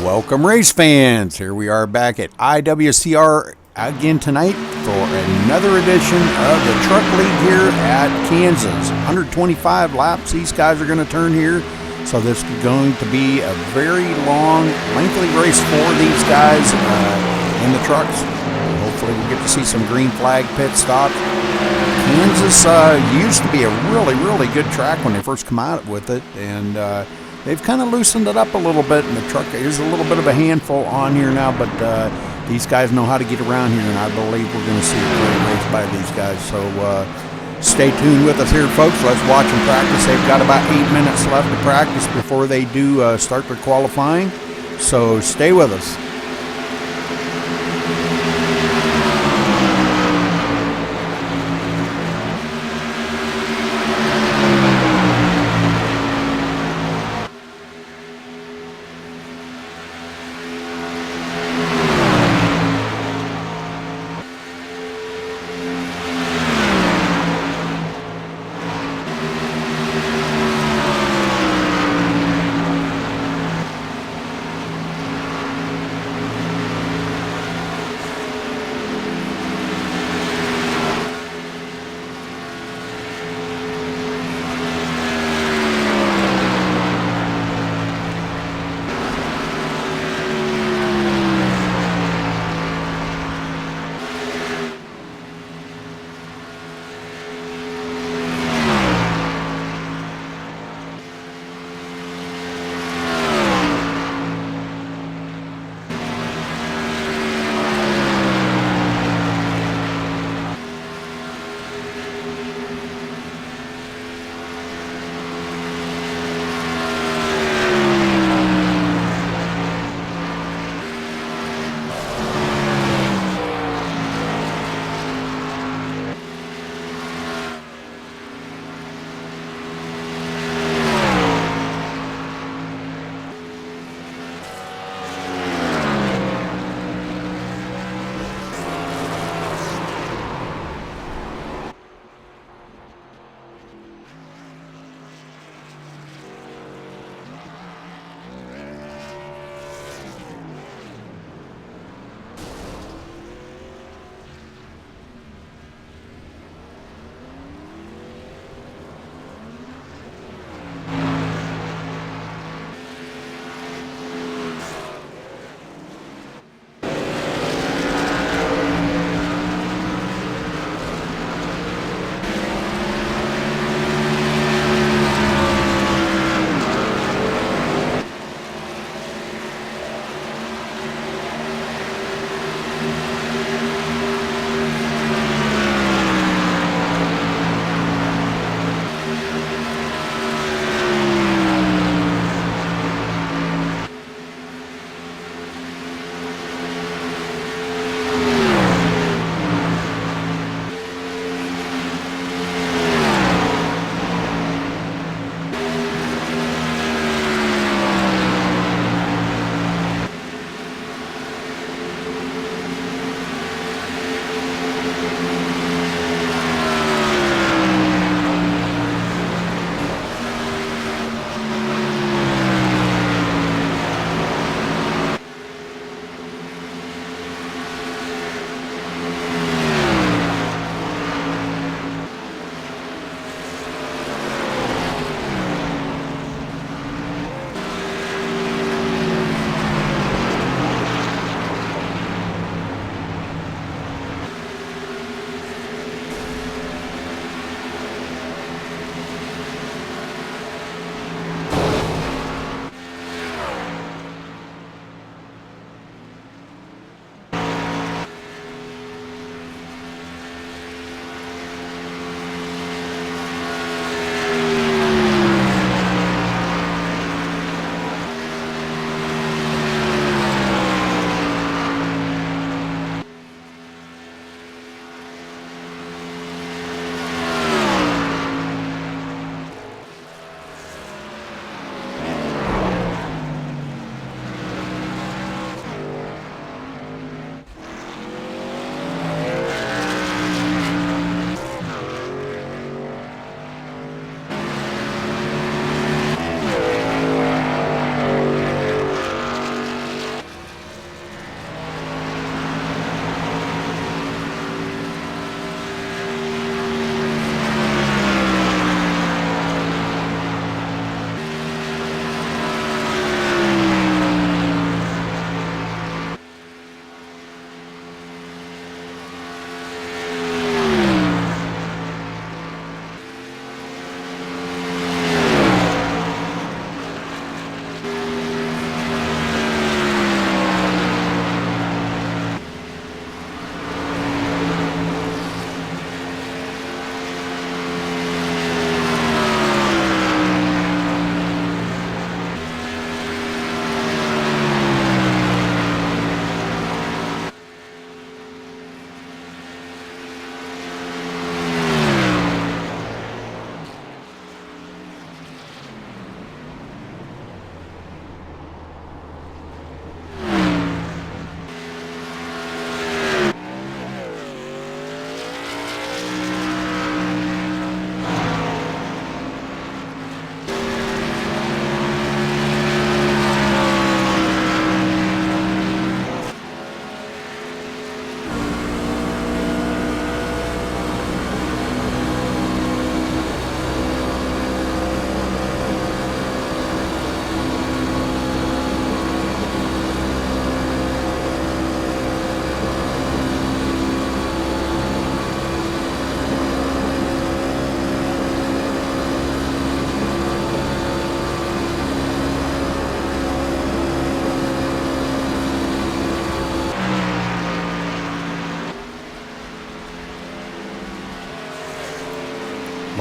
Welcome, race fans. Here we are back at IWCR again tonight for another edition of the Truck League here at Kansas. 125 laps these guys are going to turn here, so this is going to be a very long, lengthy race for these guys in the trucks. Hopefully we'll get to see some green flag pit stops. Kansas used to be a really good track when they first come out with it, and they've kind of loosened it up a little bit, and the truck is a little bit of a handful on here now, but these guys know how to get around here, and I believe we're going to see a great race by these guys. So stay tuned with us here, folks. Let's watch them practice. They've got about 8 minutes left to practice before they do start their qualifying, so stay with us.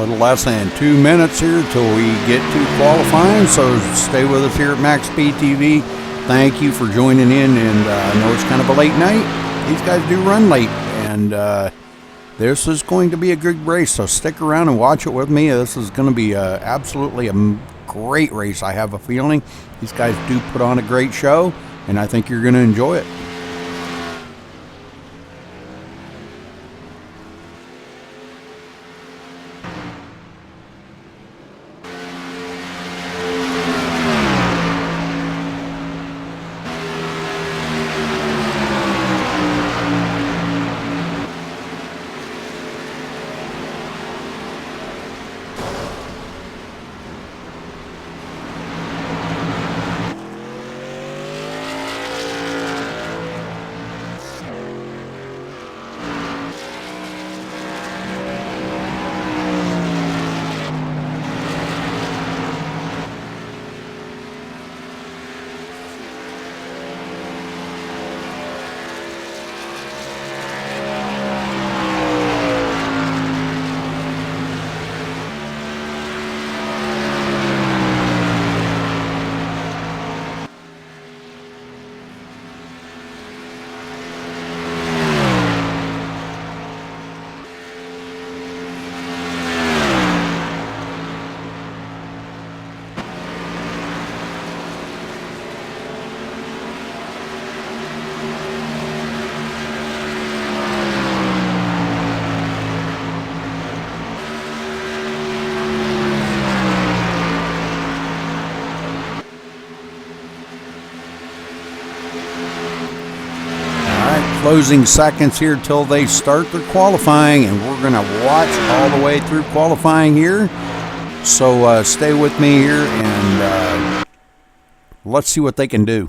little less than 2 minutes here till we get to qualifying, so stay with us here at MaxSpeedTV. Thank you for joining in, and I know it's kind of a late night. These guys do run late, and this is going to be a good race, so stick around and watch it with me. This is going to be absolutely a great race, I have a feeling. These guys do put on a great show, and I think you're going to enjoy it. Closing seconds here till they start their qualifying, and we're going to watch all the way through qualifying here. So stay with me here, and let's see what they can do.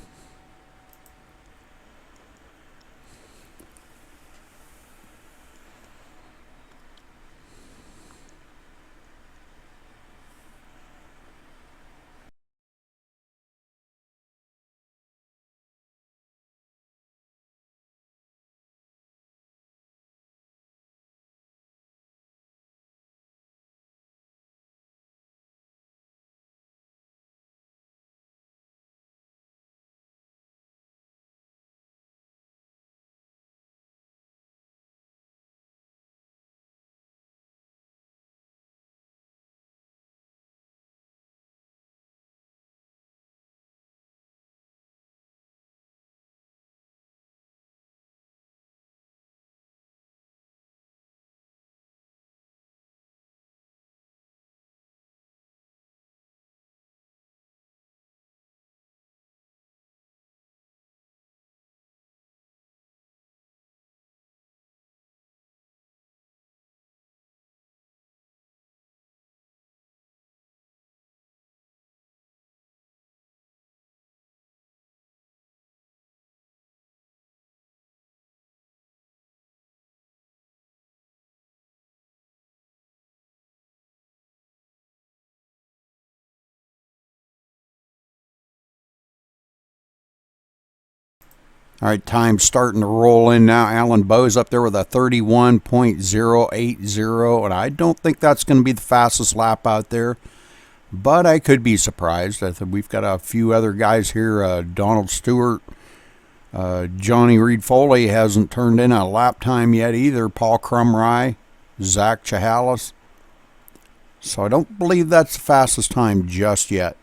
All right, time's starting to roll in now. Alan Bowe's up there with a 31.080, and I don't think that's going to be the fastest lap out there, but I could be surprised. I think we've got a few other guys here. Donald Stewart, Johnny Reed Foley hasn't turned in a lap time yet either. Paul Crumry, Zach Chahalis. So I don't believe that's the fastest time just yet.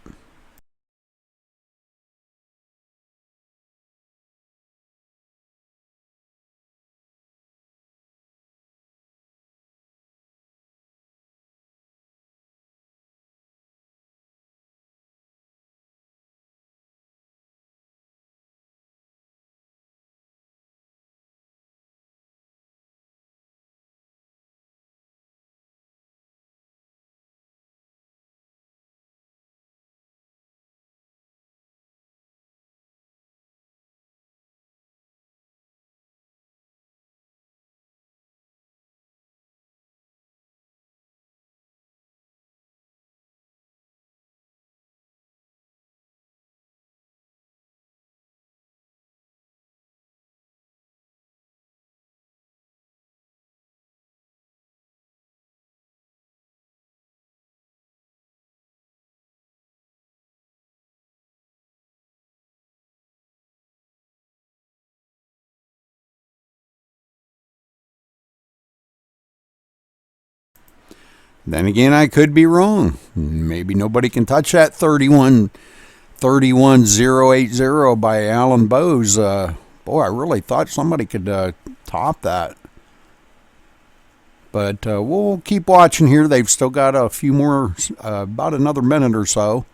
Then again, I could be wrong. Maybe nobody can touch that 31080 by Alan Bowes. Boy, I really thought somebody could top that. But we'll keep watching here. They've still got a few more, about another minute or so.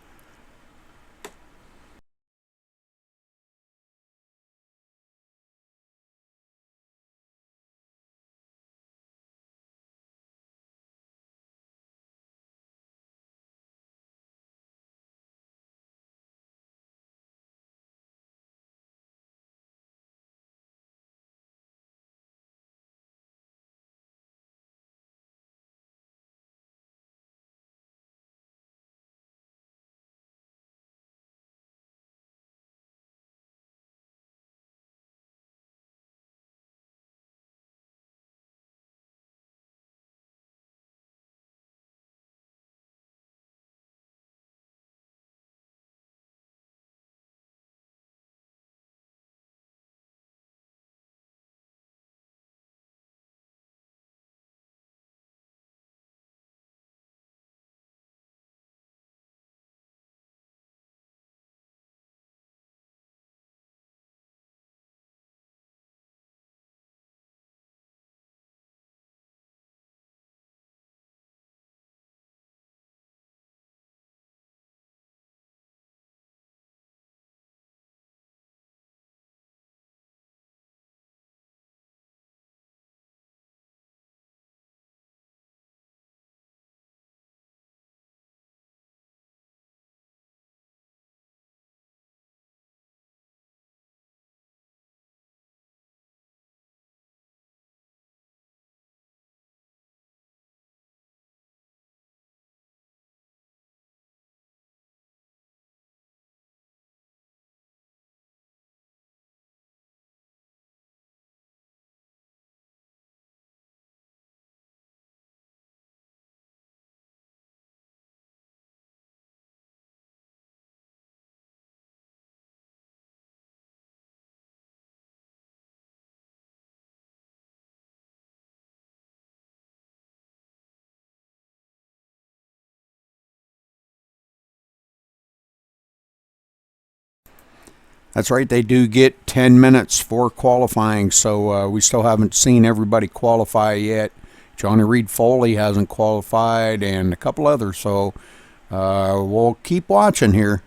That's right, they do get 10 minutes for qualifying, so we still haven't seen everybody qualify yet. Johnny Reed Foley hasn't qualified, and a couple others, so we'll keep watching here.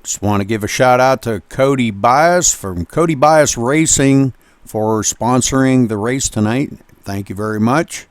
Just want to give a shout out to Cody Bias from Cody Bias Racing for sponsoring the race tonight. Thank you very much.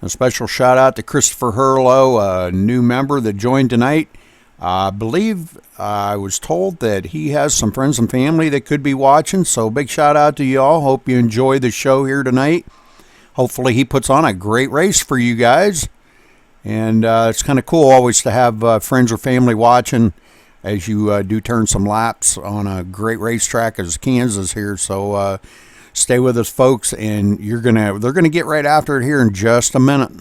A special shout out to Christopher Hurlow, a new member that joined tonight. I believe I was told that he has some friends and family that could be watching, so big shout out to y'all. Hope you enjoy the show here tonight. Hopefully he puts on a great race for you guys. And it's kind of cool always to have friends or family watching as you do turn some laps on a great racetrack as Kansas here. So stay with us, folks, and they're gonna get right after it here in just a minute.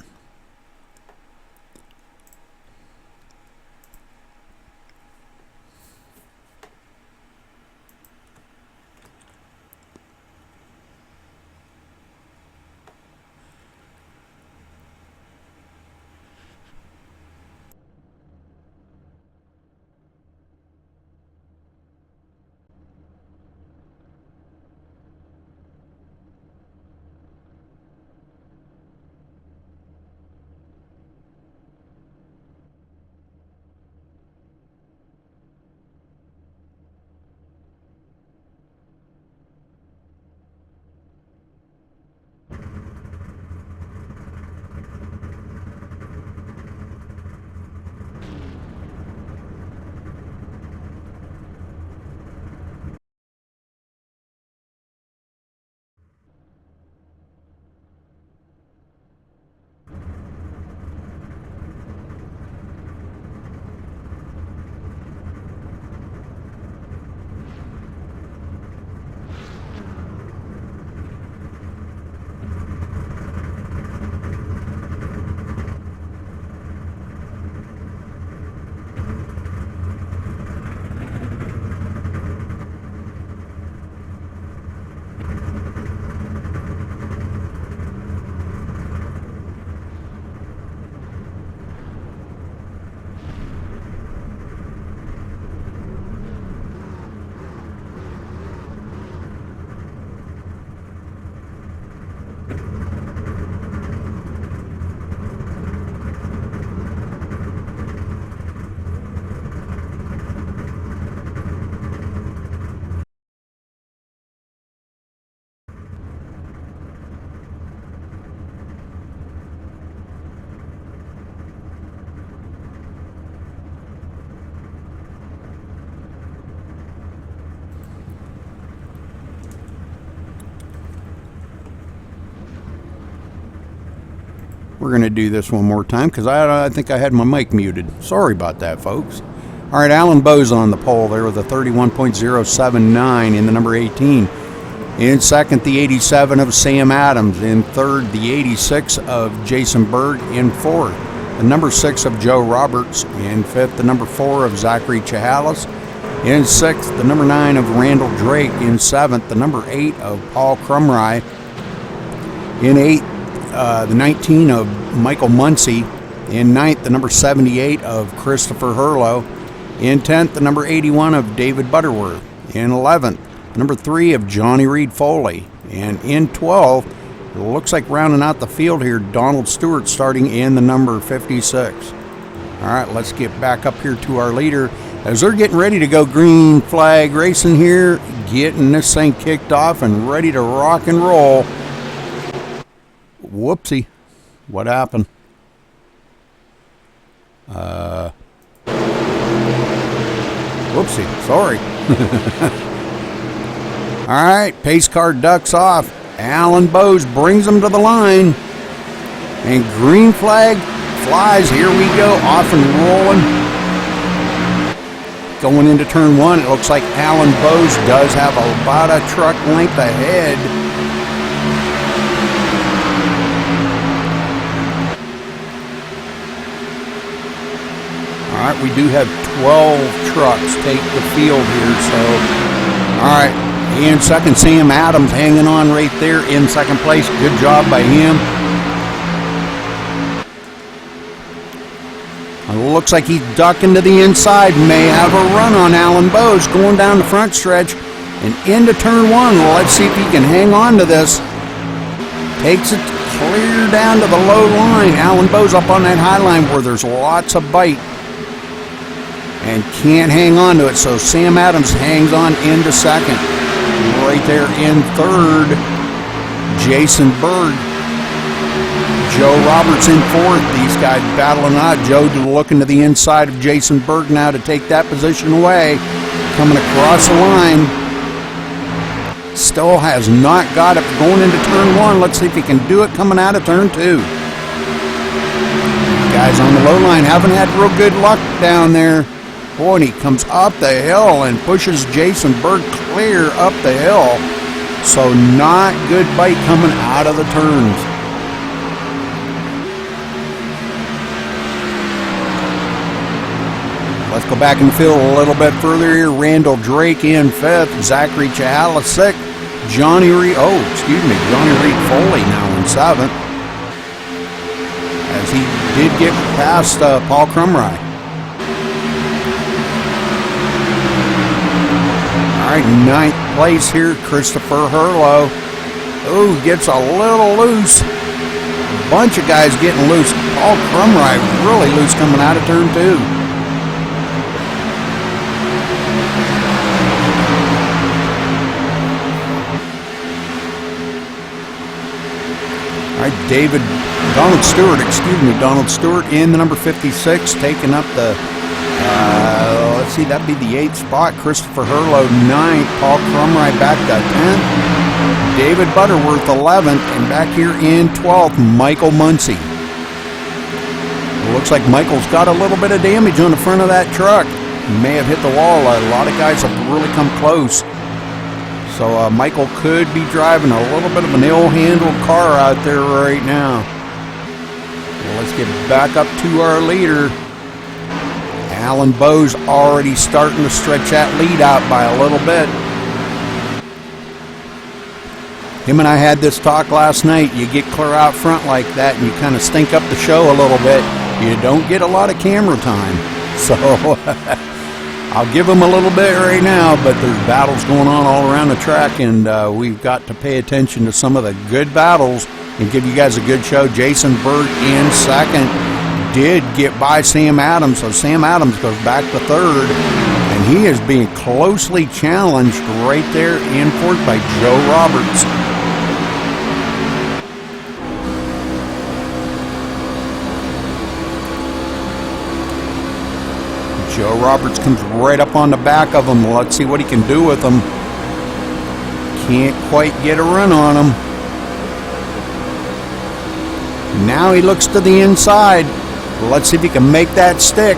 We're going to do this one more time because I think I had my mic muted. Sorry about that, folks. All right, Alan Bowes on the pole there with a 31.079 in the number 18. In second, the 87 of Sam Adams. In third, the 86 of Jason Berg. In fourth, the number 6 of Joe Roberts. In fifth, the number 4 of Zachary Chihalis. In sixth, the number 9 of Randall Drake. In seventh, the number 8 of Paul Crumry. In eighth, the 19 of Michael Muncie. In ninth, the number 78 of Christopher Hurlow. In 10th, the number 81 of David Butterworth. In 11th, the number 3 of Johnny Reed Foley. And in 12th, it looks like rounding out the field here, Donald Stewart starting in the number 56. All right, let's get back up here to our leader as they're getting ready to go green flag racing here, getting this thing kicked off and ready to rock and roll. Whoopsie. What happened? Whoopsie. Sorry. All right. Pace car ducks off. Alan Bowes brings them to the line. And green flag flies. Here we go. Off and rolling. Going into turn one, it looks like Alan Bowes does have about a truck length ahead. All right, we do have 12 trucks take the field here, so, all right, in second, Sam Adams hanging on right there in second place. Good job by him. Looks like he's ducking to the inside. May have a run on Alan Bowes going down the front stretch and into turn one. Let's see if he can hang on to this. Takes it clear down to the low line. Alan Bowes up on that high line where there's lots of bite and can't hang on to it, so Sam Adams hangs on into second. Right there in third, Jason Berg. Joe Roberts in fourth. These guys battling out. Joe looking to the inside of Jason Berg now to take that position away. Coming across the line. Still has not got it going into turn one. Let's see if he can do it coming out of turn two. Guys on the low line haven't had real good luck down there. Boy, and he comes up the hill and pushes Jason Berg clear up the hill. So not good bite coming out of the turns. Let's go back and fill a little bit further here. Randall Drake in fifth. Zachary Chahala sixth. Johnny Reed Foley now in seventh. As he did get past Paul Crumry. All right, ninth place here, Christopher Herlow. Oh, gets a little loose. A bunch of guys getting loose. Paul Crumry really loose coming out of turn two. All right, Donald Stewart in the number 56, taking up the, let's see, that'd be the 8th spot. Christopher Herlow, 9th. Paul Crumry back to 10th. David Butterworth, 11th. And back here in 12th, Michael Muncie. It looks like Michael's got a little bit of damage on the front of that truck. He may have hit the wall. A lot of guys have really come close. So Michael could be driving a little bit of an ill-handled car out there right now. Well, let's get back up to our leader. Alan Bowe's already starting to stretch that lead out by a little bit. Him and I had this talk last night. You get clear out front like that and you kind of stink up the show a little bit. You don't get a lot of camera time. So I'll give him a little bit right now, but there's battles going on all around the track, and we've got to pay attention to some of the good battles and give you guys a good show. Jason Berg in second did get by Sam Adams, so Sam Adams goes back to third, and he is being closely challenged right there in fourth by Joe Roberts. Joe Roberts comes right up on the back of him. Let's see what he can do with him. Can't quite get a run on him. Now he looks to the inside. Let's see if he can make that stick.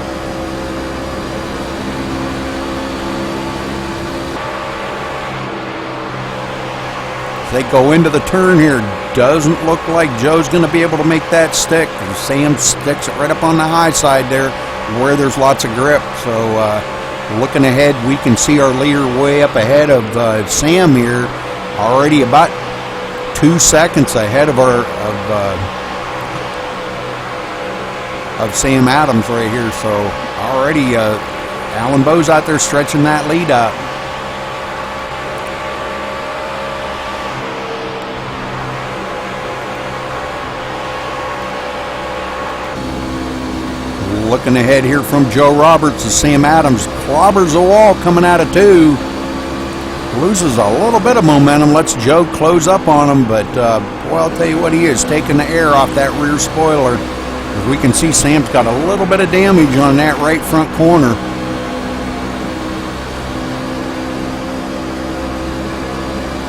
They go into the turn here. Doesn't look like Joe's going to be able to make that stick. And Sam sticks it right up on the high side there, where there's lots of grip. So looking ahead, we can see our leader way up ahead of Sam here, already about 2 seconds ahead of of Sam Adams right here. So already Alan Bowe's out there stretching that lead out. Looking ahead here from Joe Roberts as Sam Adams clobbers the wall coming out of two. Loses a little bit of momentum, lets Joe close up on him, but boy, I'll tell you what, he is taking the air off that rear spoiler. As we can see, Sam's got a little bit of damage on that right front corner.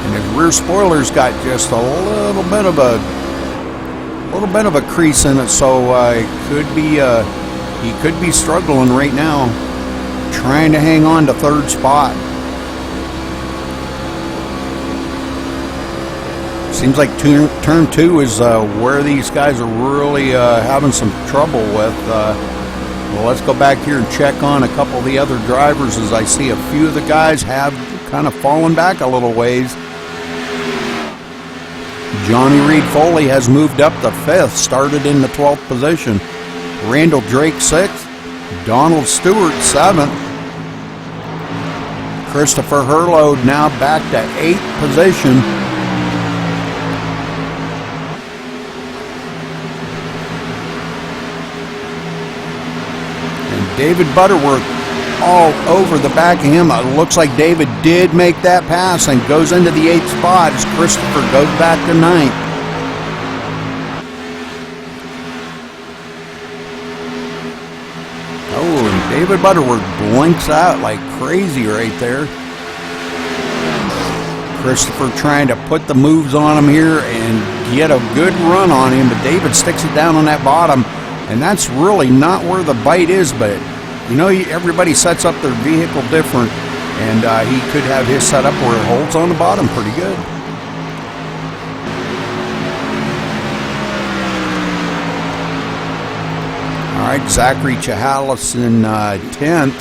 And his rear spoiler's got just a little bit of a crease in it, so it could be he could be struggling right now, trying to hang on to third spot. Seems like turn two is where these guys are really having some trouble with. Well, let's go back here and check on a couple of the other drivers, as I see a few of the guys have kind of fallen back a little ways. Johnny Reed Foley has moved up to 5th, started in the 12th position. Randall Drake 6th, Donald Stewart 7th, Christopher Herlow now back to 8th position. And David Butterworth all over the back of him. It looks like David did make that pass and goes into the 8th spot as Christopher goes back to 9th. David Butterworth blinks out like crazy right there. Christopher trying to put the moves on him here and get a good run on him, but David sticks it down on that bottom, and that's really not where the bite is, but you know, everybody sets up their vehicle different, and he could have his set up where it holds on the bottom pretty good. All right, Zachary Chehalis in 10th.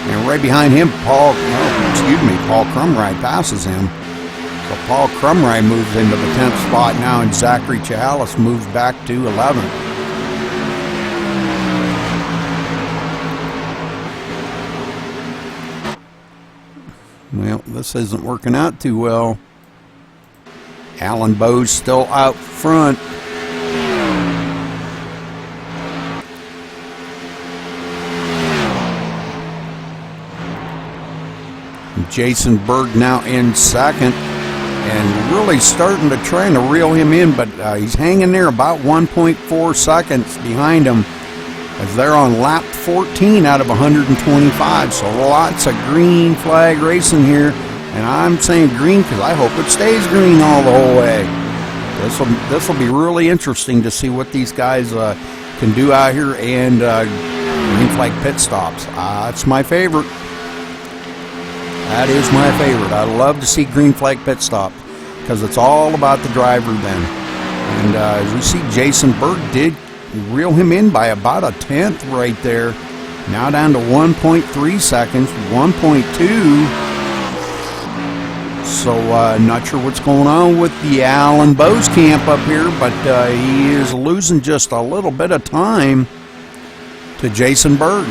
And right behind him, Paul Crumrye passes him. So Paul Crumrye moves into the 10th spot now, and Zachary Chehalis moves back to 11th. Well, this isn't working out too well. Alan Bowes still out front. Jason Berg now in second, and really starting to try to reel him in, but he's hanging there about 1.4 seconds behind him as they're on lap 14 out of 125. So lots of green flag racing here, and I'm saying green because I hope it stays green all the whole way. This will be really interesting to see what these guys can do out here, and green flag pit stops. That's my favorite. That is my favorite. I love to see green flag pit stop because it's all about the driver then. And as we see, Jason Berg did reel him in by about a 10th right there. Now down to 1.3 seconds, 1.2. So not sure what's going on with the Alan Bowes camp up here, but he is losing just a little bit of time to Jason Berg.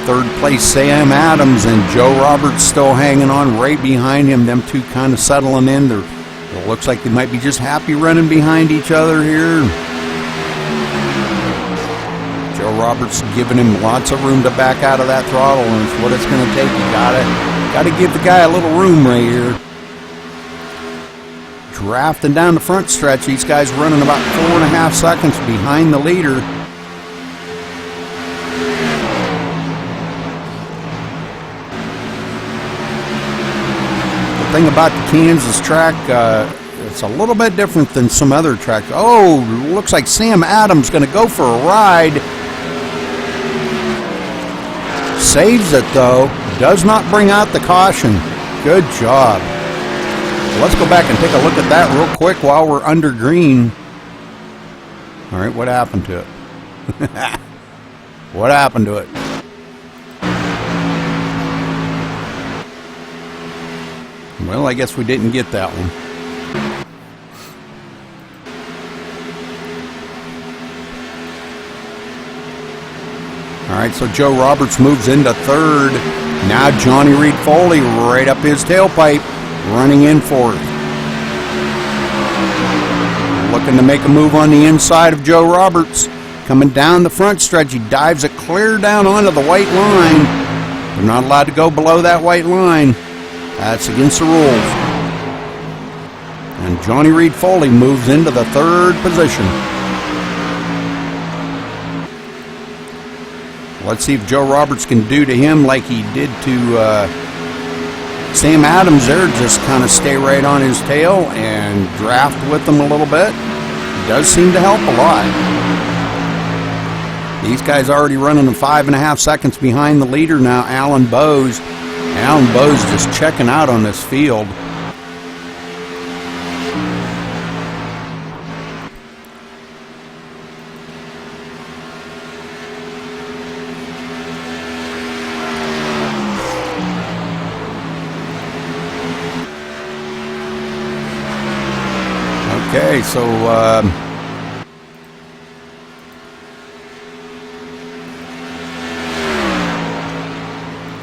Third place, Sam Adams, and Joe Roberts still hanging on right behind him. Them two kind of settling in. It looks like they might be just happy running behind each other here. Joe Roberts giving him lots of room to back out of that throttle, and it's what it's going to take. You gotta give the guy a little room right here. Drafting down the front stretch, these guys running about 4.5 seconds behind the leader. Thing about the Kansas track, it's a little bit different than some other tracks. Oh, looks like Sam Adams going to go for a ride. Saves it though. Does not bring out the caution. Good job. Let's go back and take a look at that real quick while we're under green. All right, what happened to it? What happened to it? Well, I guess we didn't get that one. All right, so Joe Roberts moves into third. Now Johnny Reed Foley right up his tailpipe, running in fourth. Looking to make a move on the inside of Joe Roberts. Coming down the front stretch, he dives it clear down onto the white line. They're not allowed to go below that white line. That's against the rules. And Johnny Reed Foley moves into the third position. Let's see if Joe Roberts can do to him like he did to Sam Adams there. Just kind of stay right on his tail and draft with him a little bit. It does seem to help a lot. These guys already running 5.5 seconds behind the leader now, Alan Bowes. Alan Bowes just checking out on this field. Okay, so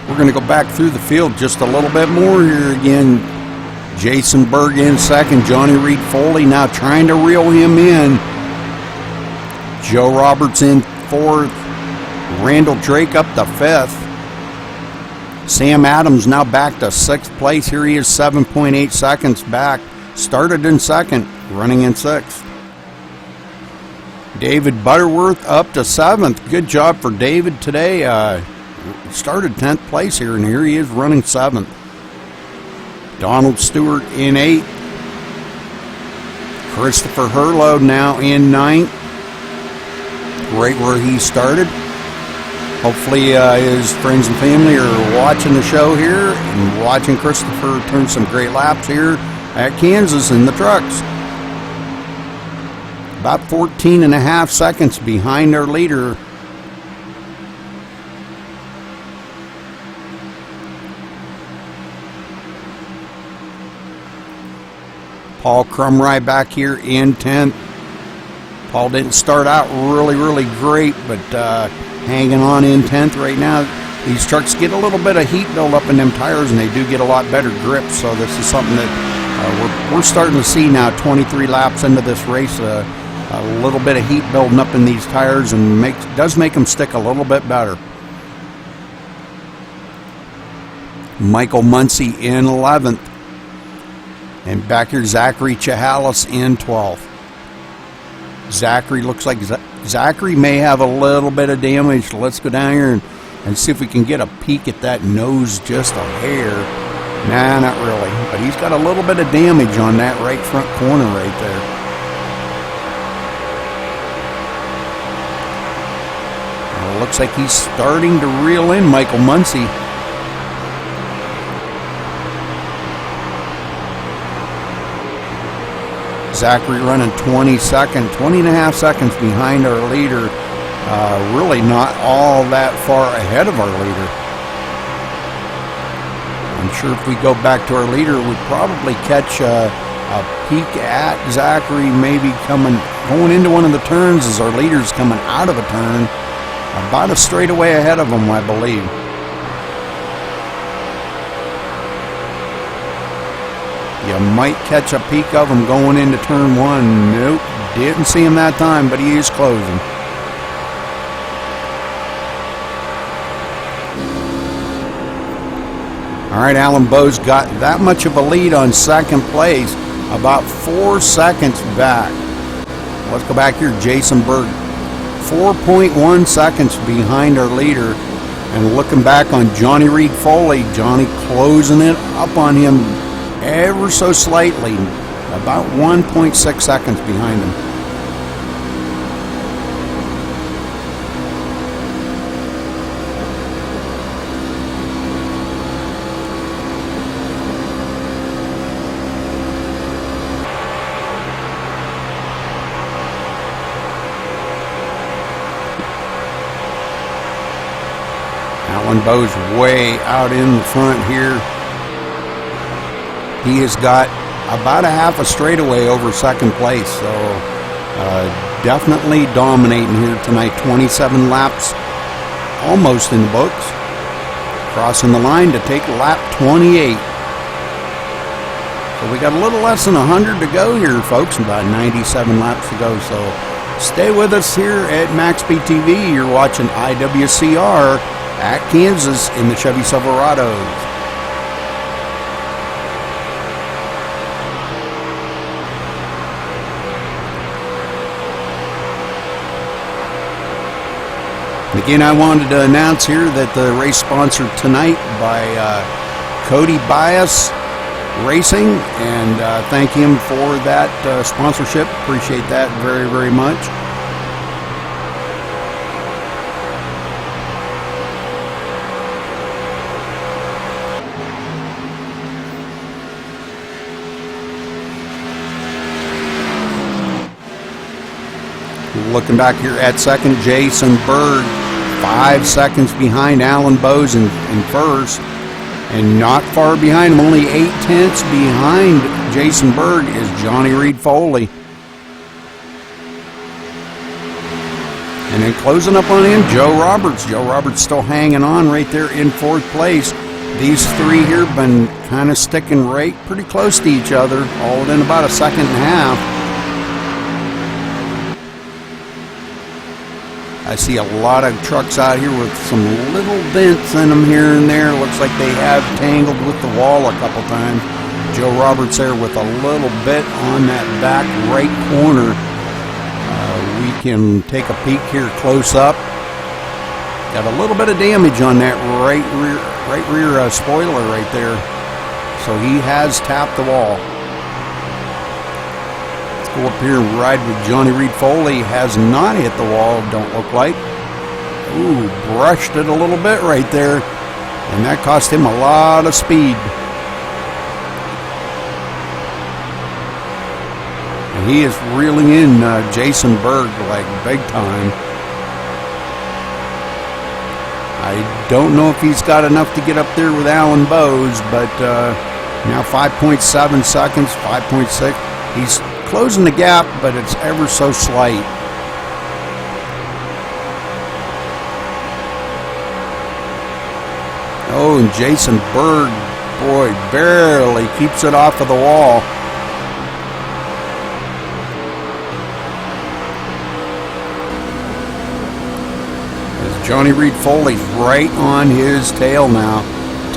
we're going to go back through the field just a little bit more here again. Jason Berg in second. Johnny Reed Foley now trying to reel him in. Joe Roberts in fourth. Randall Drake up to fifth. Sam Adams now back to 6th place. Here he is 7.8 seconds back. Started in 2nd, running in 6th. David Butterworth up to 7th. Good job for David today. Started 10th place here, and here he is running 7th. Donald Stewart in 8th. Christopher Herlow now in 9th. Right where he started. Hopefully his friends and family are watching the show here and watching Christopher turn some great laps here at Kansas in the trucks. About 14.5 seconds behind our leader. Paul Crumry back here in 10th. Paul didn't start out really great, but hanging on in 10th right now. These trucks get a little bit of heat build up in them tires, and they do get a lot better grip, so this is something that we're starting to see now 23 laps into this race. A little bit of heat building up in these tires and does make them stick a little bit better. Michael Muncy in 11th. And back here, Zachary Chehalis in 12th. Zachary looks like Zachary may have a little bit of damage. Let's go down here and see if we can get a peek at that nose just a hair. Nah, not really. But he's got a little bit of damage on that right front corner right there. Well, looks like he's starting to reel in Michael Muncy. Zachary running 20.5 seconds behind our leader. Really not all that far ahead of our leader. I'm sure if we go back to our leader, we'd probably catch a peek at Zachary, maybe going into one of the turns as our leader's coming out of a turn. About a straightaway ahead of him, I believe. You might catch a peek of him going into turn 1. Nope, didn't see him that time, but he is closing. All right, Alan Bowe's got that much of a lead on 2nd place, about 4 seconds back. Let's go back here, Jason Berg, 4.1 seconds behind our leader. And looking back on Johnny Reed Foley, Johnny closing it up on him ever so slightly, about 1.6 seconds behind him. Alan Bowe's way out in the front here. He has got about a half a straightaway over 2nd place, so definitely dominating here tonight. 27 laps almost in the books. Crossing the line to take lap 28. So we got a little less than 100 to go here, folks, about 97 laps to go. So stay with us here at MaxSpeedTV. You're watching IWCR at Kansas in the Chevy Silverados. Again, I wanted to announce here that the race sponsored tonight by Cody Bias Racing, and thank him for that sponsorship. Appreciate that very much. Looking back here at 2nd, Jason Berg, 5 seconds behind Alan Bowes in 1st, and not far behind him, only 0.8 behind Jason Berg is Johnny Reed Foley. And then closing up on him, Joe Roberts. Joe Roberts still hanging on right there in 4th place. These three here have been kind of sticking right pretty close to each other, all within about a second and a half. I see a lot of trucks out here with some little dents in them here and there. Looks like they have tangled with the wall a couple times. Joe Roberts there with a little bit on that back right corner. We can take a peek here close up. Got a little bit of damage on that right rear spoiler right there. So he has tapped the wall. Let's go up here and ride with Johnny Reed Foley. Has not hit the wall, don't look like. Ooh, brushed it a little bit right there. And that cost him a lot of speed. And he is reeling in Jason Berg like big time. I don't know if he's got enough to get up there with Alan Bowes, but now 5.7 seconds, 5.6. He's closing the gap, but it's ever so slight. Oh, and Jason Berg, boy, barely keeps it off of the wall. Johnny Reed Foley's right on his tail now.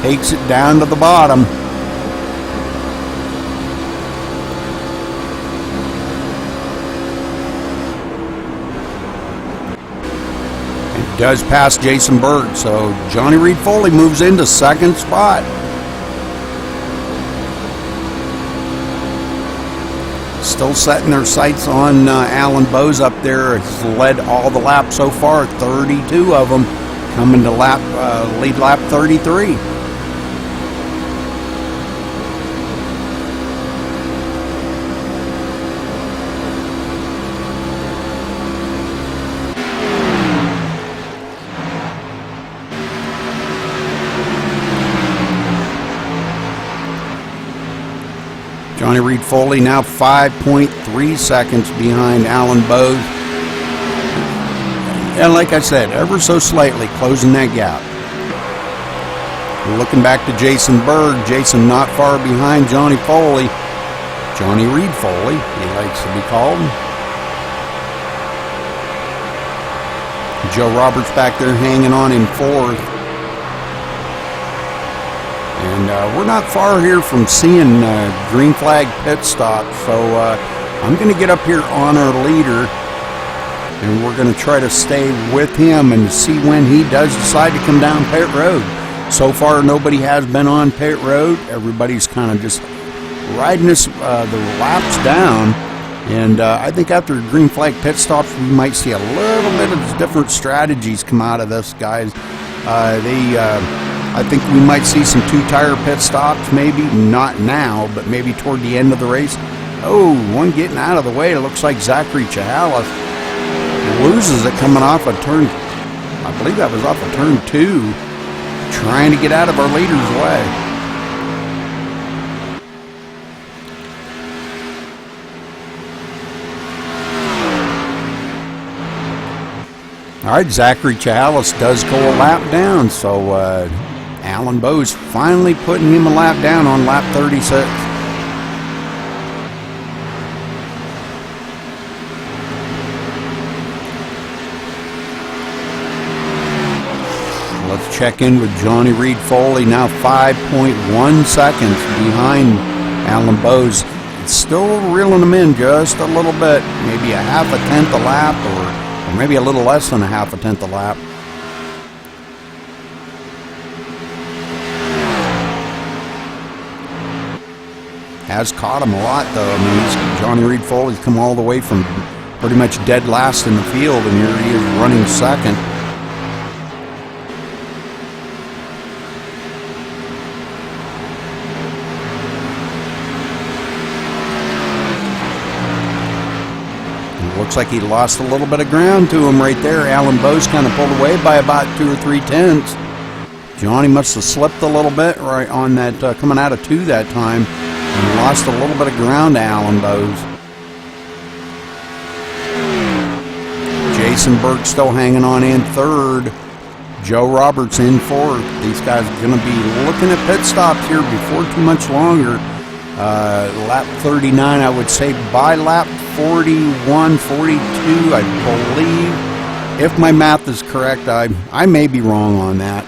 Takes it down to the bottom. It does pass Jason Berg, so Johnny Reed Foley moves into second spot. Still setting their sights on Alan Bowes up there. He's led all the laps so far, 32 of them, coming to lead lap 33. Johnny Reed Foley now 5.3 seconds behind Alan Bowes. And like I said, ever so slightly closing that gap. Looking back to Jason Berg. Jason not far behind Johnny Foley. Johnny Reed Foley, he likes to be called. Joe Roberts back there hanging on in fourth. And we're not far here from seeing green flag pit stop, so I'm going to get up here on our leader, and we're going to try to stay with him and see when he does decide to come down pit road. So far, nobody has been on pit road. Everybody's kind of just riding the laps down, and I think after green flag pit stops, we might see a little bit of different strategies come out of this, guys. I think we might see some two-tire pit stops, maybe not now, but maybe toward the end of the race. Oh, one getting out of the way. It looks like Zachary Chahalis loses it coming off a turn. I believe that was off of turn 2, trying to get out of our leader's way. All right, Zachary Chahalis does go a lap down, so Alan Bowes finally putting him a lap down on lap 36. Let's check in with Johnny Reed Foley, now 5.1 seconds behind Alan Bowes. It's still reeling him in just a little bit, maybe a half a tenth a lap, or maybe a little less than a half a tenth a lap. Has caught him a lot, though. I mean, Johnny Reed Foley's come all the way from pretty much dead last in the field, and here he is running second. Looks like he lost a little bit of ground to him right there. Alan Bowes kind of pulled away by about 2 or 3 tenths. Johnny must have slipped a little bit right on that coming out of 2 that time, and lost a little bit of ground to Alan Bowes. Jason Berg still hanging on in third. Joe Roberts in fourth. These guys are going to be looking at pit stops here before too much longer. Lap 39, I would say by lap 41, 42, I believe if my math is correct, I may be wrong on that.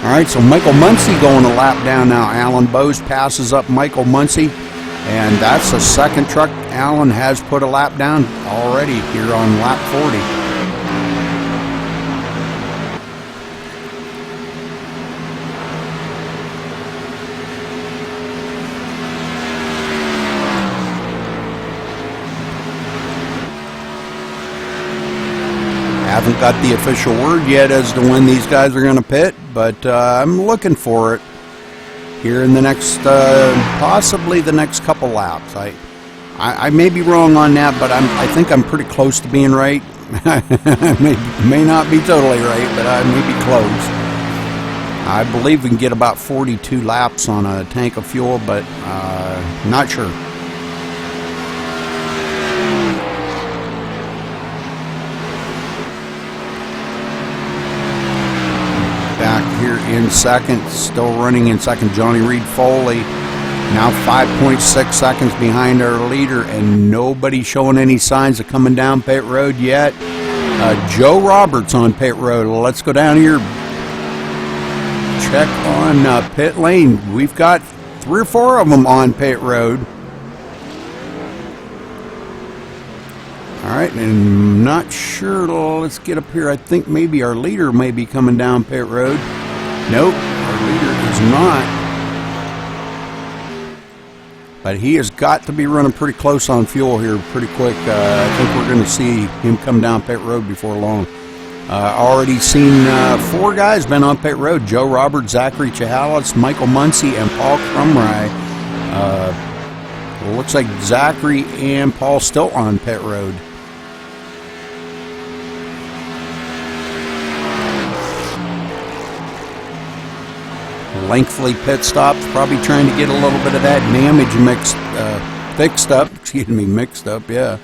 All right, so Michael Muncy going a lap down now. Alan Bose passes up Michael Muncy, and that's the second truck Alan has put a lap down already here on lap 40. Haven't got the official word yet as to when these guys are going to pit, but I'm looking for it here in the next, possibly the next couple laps. I may be wrong on that, but I think I'm pretty close to being right. may not be totally right, but I may be close. I believe we can get about 42 laps on a tank of fuel, but not sure. Back here in second, still running in second, Johnny Reed Foley. Now 5.6 seconds behind our leader, and nobody showing any signs of coming down pit road yet. Joe Roberts on pit road. Let's go down here. Check on pit lane. We've got 3 or 4 of them on pit road. All right, and I'm not sure. Let's get up here. I think maybe our leader may be coming down pit road. Nope, our leader is not. But he has got to be running pretty close on fuel here pretty quick. I think we're going to see him come down pit road before long. Already seen 4 guys been on pit road. Joe Roberts, Zachary Chihalis, Michael Muncy, and Paul Crumry. Looks like Zachary and Paul still on pit road. Lengthy pit stops, probably trying to get a little bit of that damage mixed up, yeah.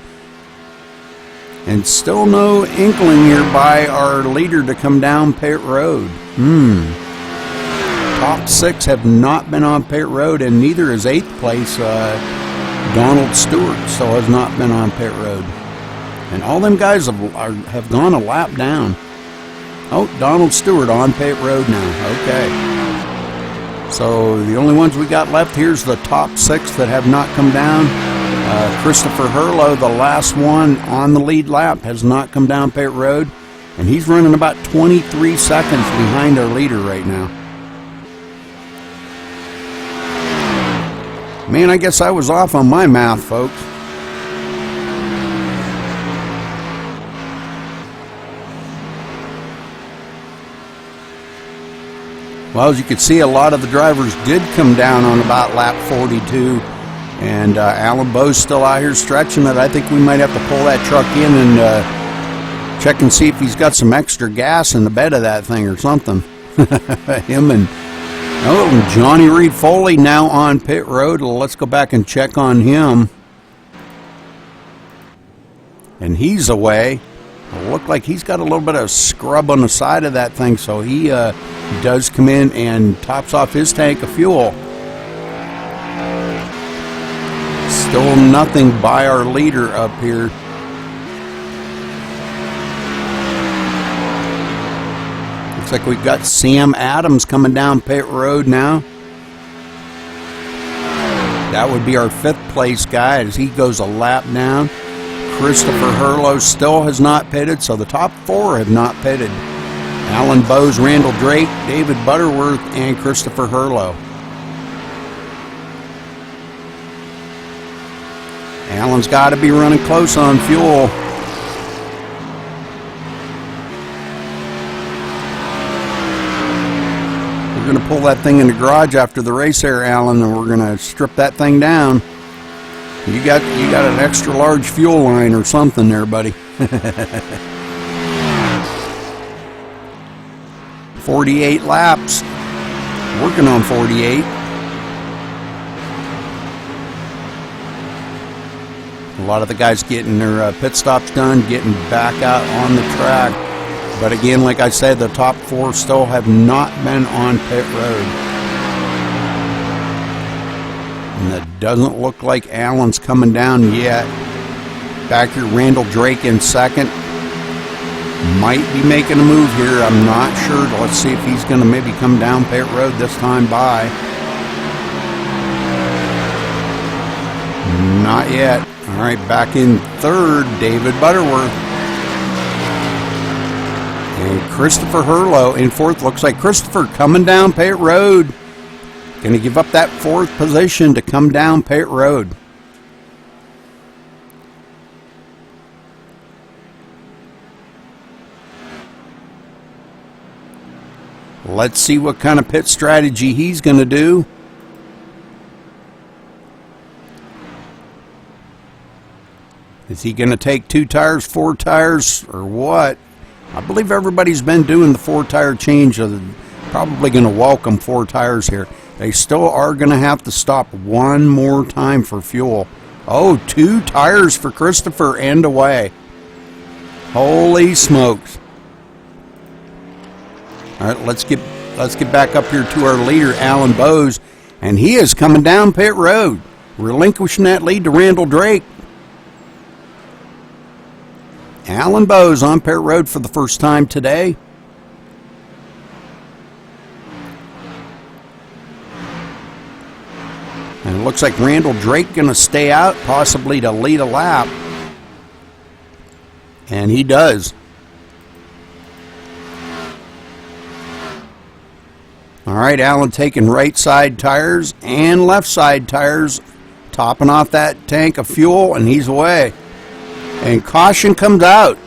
And still no inkling here by our leader to come down pit road. Top 6 have not been on pit road, and neither is 8th place. Donald Stewart still has not been on pit road. And all them guys have gone a lap down. Oh, Donald Stewart on pit road now, okay. So the only ones we got left here's the top 6 that have not come down. Christopher Hurlow, the last one on the lead lap, has not come down pit road, and he's running about 23 seconds behind our leader right now. Man, I guess I was off on my math, folks. Well, as you can see, a lot of the drivers did come down on about lap 42, and Alan Bowe's still out here stretching it. I think we might have to pull that truck in and check and see if he's got some extra gas in the bed of that thing or something. Him and Johnny Reed Foley now on pit road. Let's go back and check on him. And he's away. It looked like he's got a little bit of scrub on the side of that thing, so he does come in and tops off his tank of fuel. Still nothing by our leader up here. Looks like we've got Sam Adams coming down pit road now. That would be our 5th place guy as he goes a lap down. Christopher Hurlow still has not pitted, so the top 4 have not pitted. Alan Bowes, Randall Drake, David Butterworth, and Christopher Hurlow. Alan's got to be running close on fuel. We're going to pull that thing in the garage after the race there, Alan, and we're going to strip that thing down. You got an extra large fuel line or something there, buddy. 48 laps. Working on 48. A lot of the guys getting their pit stops done, getting back out on the track. But again, like I said, the top 4 still have not been on pit road. And it doesn't look like Allen's coming down yet. Back here, Randall Drake in second. might be making a move here. I'm not sure. Let's see if he's going to maybe come down pit road this time by. Not yet. All right, back in third, David Butterworth. And Christopher Hurlow in fourth. Looks like Christopher coming down pit road. Going to give up that fourth position to come down pit road. Let's see what kind of pit strategy he's going to do. Is he going to take 2 tires, 4 tires, or what? I believe everybody's been doing the 4-tire change. Probably going to welcome 4 tires here. They still are going to have to stop one more time for fuel. Oh, 2 tires for Christopher and away. Holy smokes. All right, let's get back up here to our leader, Alan Bowes, and he is coming down pit road, relinquishing that lead to Randall Drake. Alan Bowes on pit road for the first time today. And it looks like Randall Drake going to stay out, possibly to lead a lap. And he does. All right, Alan taking right side tires and left side tires, topping off that tank of fuel, and he's away. And caution comes out.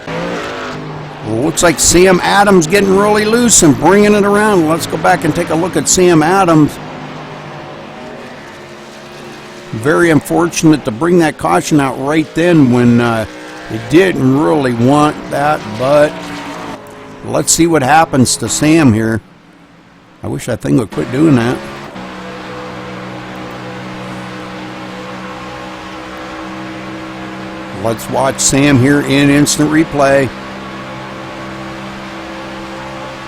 Well, looks like Sam Adams getting really loose and bringing it around. Let's go back and take a look at Sam Adams. Very unfortunate to bring that caution out right then when it didn't really want that, but let's see what happens to Sam here. I wish that thing would quit doing that. Let's watch Sam here in instant replay.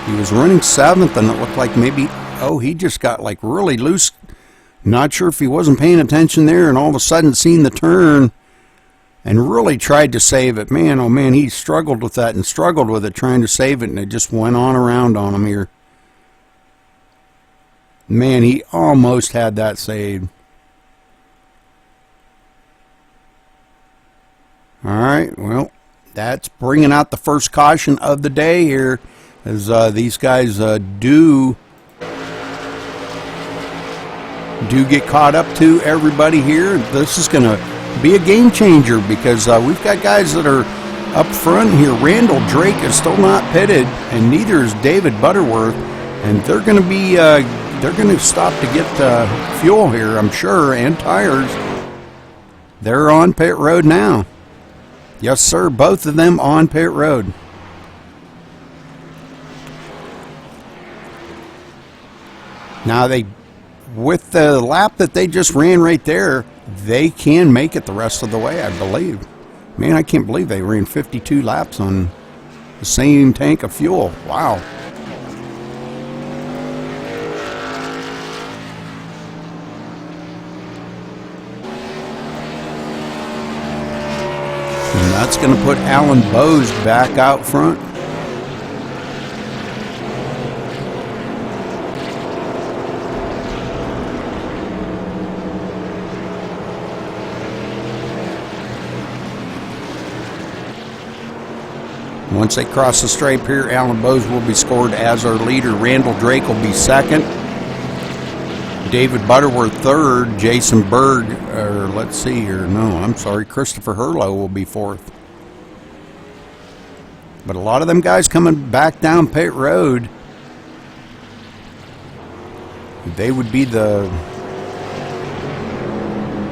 He was running 7th, and it looked like maybe, oh, he just got like really loose. Not sure if he wasn't paying attention there, and all of a sudden seen the turn and really tried to save it. Man, oh man, he struggled with that and struggled with it, trying to save it, and it just went on around on him here. Man, he almost had that saved. All right, well, that's bringing out the first caution of the day here, as these guys do get caught up to everybody here. This is going to be a game changer because we've got guys that are up front here. Randall Drake is still not pitted, and neither is David Butterworth, and they're going to be they're going to stop to get fuel here, I'm sure, and tires. They're on pit road now. Yes, sir, both of them on pit road. Now, with the lap that they just ran right there, they can make it the rest of the way, I believe. Man, I can't believe they ran 52 laps on the same tank of fuel. Wow. And that's going to put Alan Bowes back out front. Once they cross the stripe here, Alan Bowes will be scored as our leader. Randall Drake will be second. David Butterworth third. Jason Berg, or let's see here. No, I'm sorry. Christopher Hurlow will be fourth. But a lot of them guys coming back down pit road, they would be the...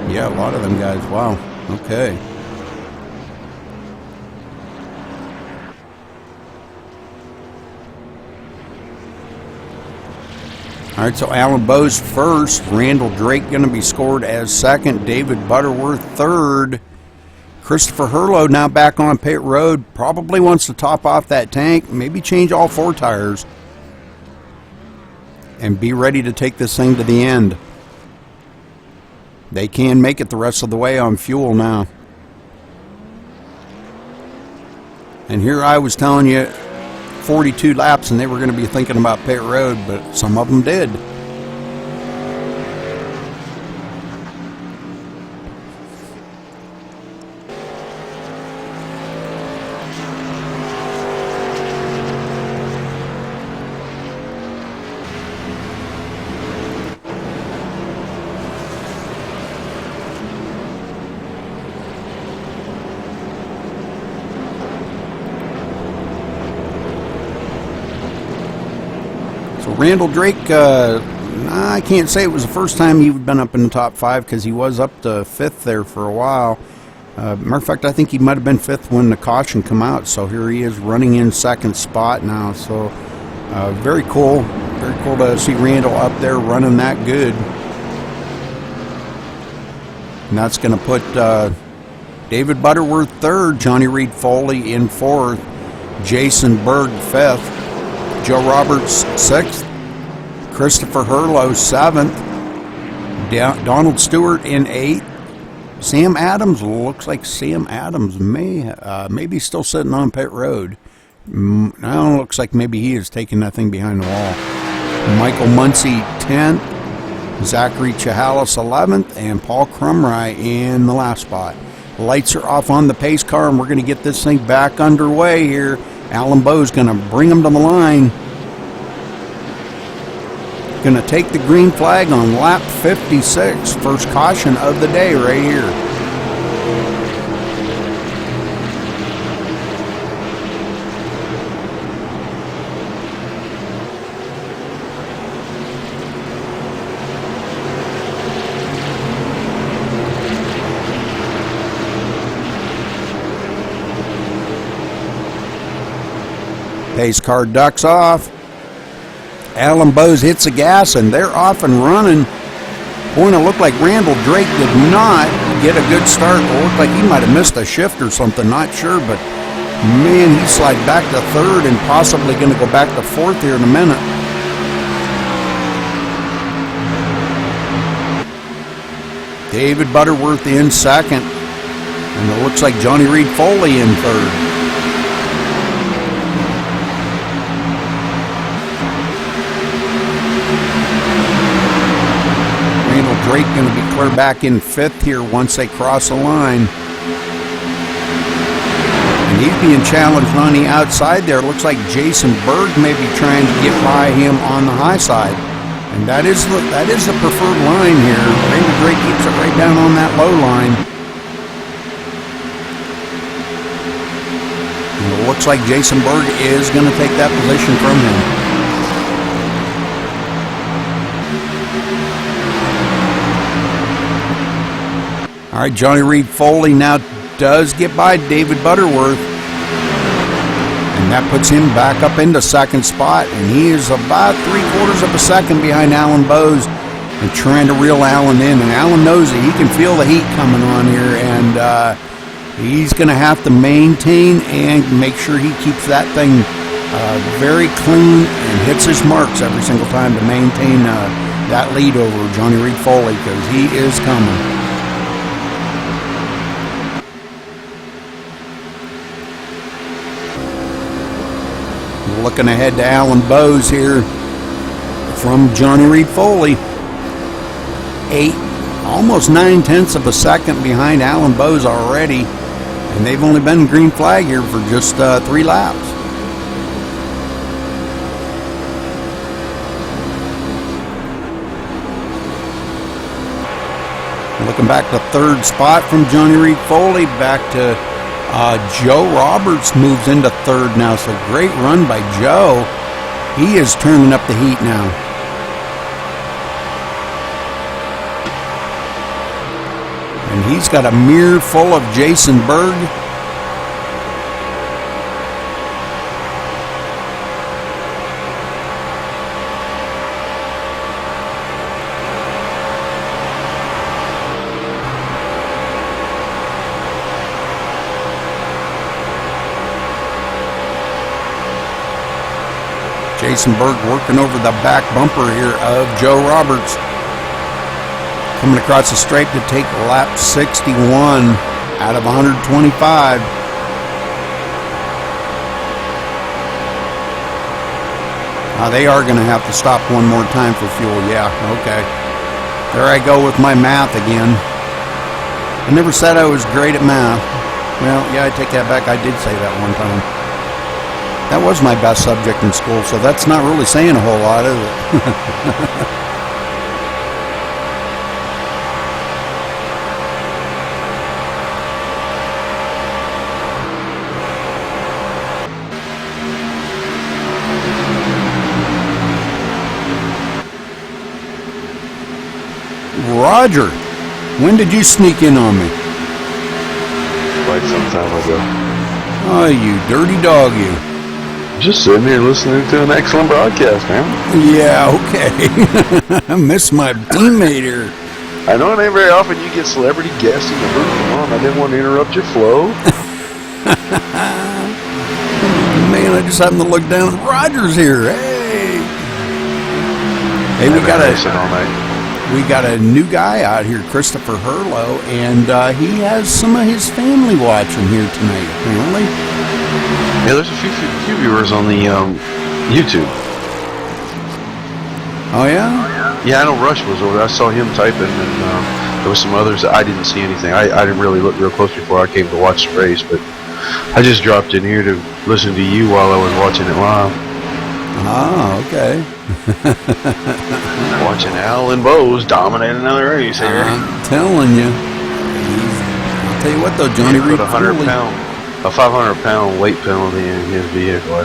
Yeah, a lot of them guys. Wow. Okay. All right, so Alan Bowes first. Randall Drake going to be scored as second. David Butterworth third. Christopher Hurlow now back on pit road. Probably wants to top off that tank. Maybe change all 4 tires. And be ready to take this thing to the end. They can make it the rest of the way on fuel now. And here I was telling you 42 laps and they were going to be thinking about pit road, but some of them did. So Randall Drake, I can't say it was the first time he'd been up in the top 5 because he was up to 5th there for a while. Matter of fact, I think he might have been 5th when the caution come out. So here he is running in 2nd spot now. So very cool. Very cool to see Randall up there running that good. And that's going to put David Butterworth 3rd, Johnny Reed Foley in 4th, Jason Berg 5th, Joe Roberts 6th, Christopher Hurlow 7th, Donald Stewart in 8th. Sam Adams, looks like Sam Adams maybe still sitting on pit road. Now looks like maybe he is taking that thing behind the wall. Michael Muncy 10th, Zachary Chihalis 11th, and Paul Crumry in the last spot. The lights are off on the pace car, and we're going to get this thing back underway here. Alan Bowe's going to bring him to the line. Going to take the green flag on lap 56. First caution of the day right here. Pace car ducks off. Alan Bowes hits the gas, and they're off and running. Boy, it looked like Randall Drake did not get a good start. It looked like he might have missed a shift or something, not sure, but man, he slid back to 3rd and possibly going to go back to 4th here in a minute. David Butterworth in 2nd, and it looks like Johnny Reed Foley in 3rd. Drake going to be clear back in 5th here once they cross the line. And he's being challenged on the outside there. Looks like Jason Berg may be trying to get by him on the high side. And that is the preferred line here. Randall Drake keeps it right down on that low line. And it looks like Jason Berg is going to take that position from him. All right, Johnny Reed Foley now does get by David Butterworth, and that puts him back up into 2nd spot, and he is about 3/4 of a second behind Alan Bowes and trying to reel Alan in, and Alan knows that he can feel the heat coming on here, and he's going to have to maintain and make sure he keeps that thing very clean and hits his marks every single time to maintain that lead over Johnny Reed Foley, because he is coming. Looking ahead to Alan Bowes here from Johnny Reed Foley. 8, almost 9/10 of a second behind Alan Bowes already. And they've only been green flag here for just 3 laps. Looking back to 3rd spot from Johnny Reed Foley, back to Joe Roberts moves into 3rd now, so great run by Joe. He is turning up the heat now. And he's got a mirror full of Jason Berg. Jason Berg working over the back bumper here of Joe Roberts. Coming across the stripe to take lap 61 out of 125. They are going to have to stop one more time for fuel. Yeah, okay. There I go with my math again. I never said I was great at math. Well, yeah, I take that back. I did say that one time. That was my best subject in school, so that's not really saying a whole lot, is it? Roger, when did you sneak in on me? Quite some time ago. Oh, you dirty dog, you. Just sitting here listening to an excellent broadcast, man. Yeah, okay. I miss my teammate here. I know it ain't very often you get celebrity guests in the booth. I didn't want to interrupt your flow. Man, I just happened to look down. Roger's here. Hey. Hey, we got a new guy out here, Christopher Hurlow, and he has some of his family watching here tonight, apparently. Yeah, there's a few viewers on the YouTube. Oh, yeah? Yeah, I know Rush was over there. I saw him typing, and there was some others. I didn't see anything. I didn't really look real close before I came to watch the race, but I just dropped in here to listen to you while I was watching it live. Oh, okay. Watching Al and Bose dominate another race here. I'm telling you. I'll tell you what, though, Johnny Reed. A 500-pound weight penalty in his vehicle.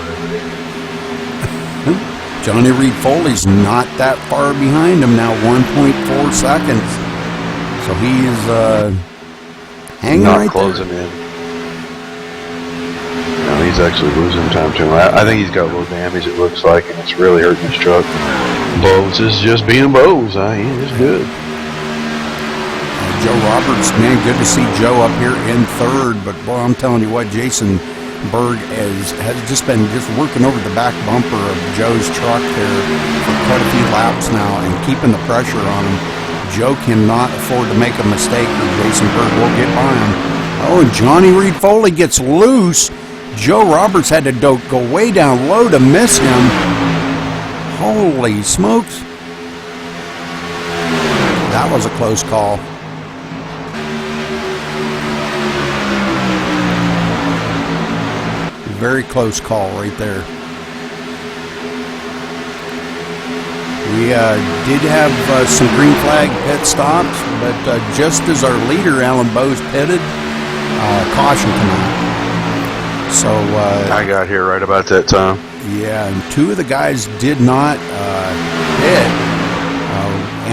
Johnny Reed Foley's not that far behind him now, 1.4 seconds. So he's hanging not right closing there. in. No, he's actually losing time to him. I think he's got a little damage, it looks like, and it's really hurting his truck. Bose is just being Bose. He's good. Joe Roberts, man, good to see Joe up here in third. But, boy, I'm telling you what, Jason Berg has just been working over the back bumper of Joe's truck there for quite a few laps now and keeping the pressure on him. Joe cannot afford to make a mistake, or Jason Berg will get by him. Oh, and Johnny Reed Foley gets loose. Joe Roberts had to go way down low to miss him. Holy smokes. That was a close call. Very close call right there. We did have some green flag pit stops, but just as our leader, Alan Bose, pitted, caution came out. So I got here right about that time. Yeah, and two of the guys did not hit.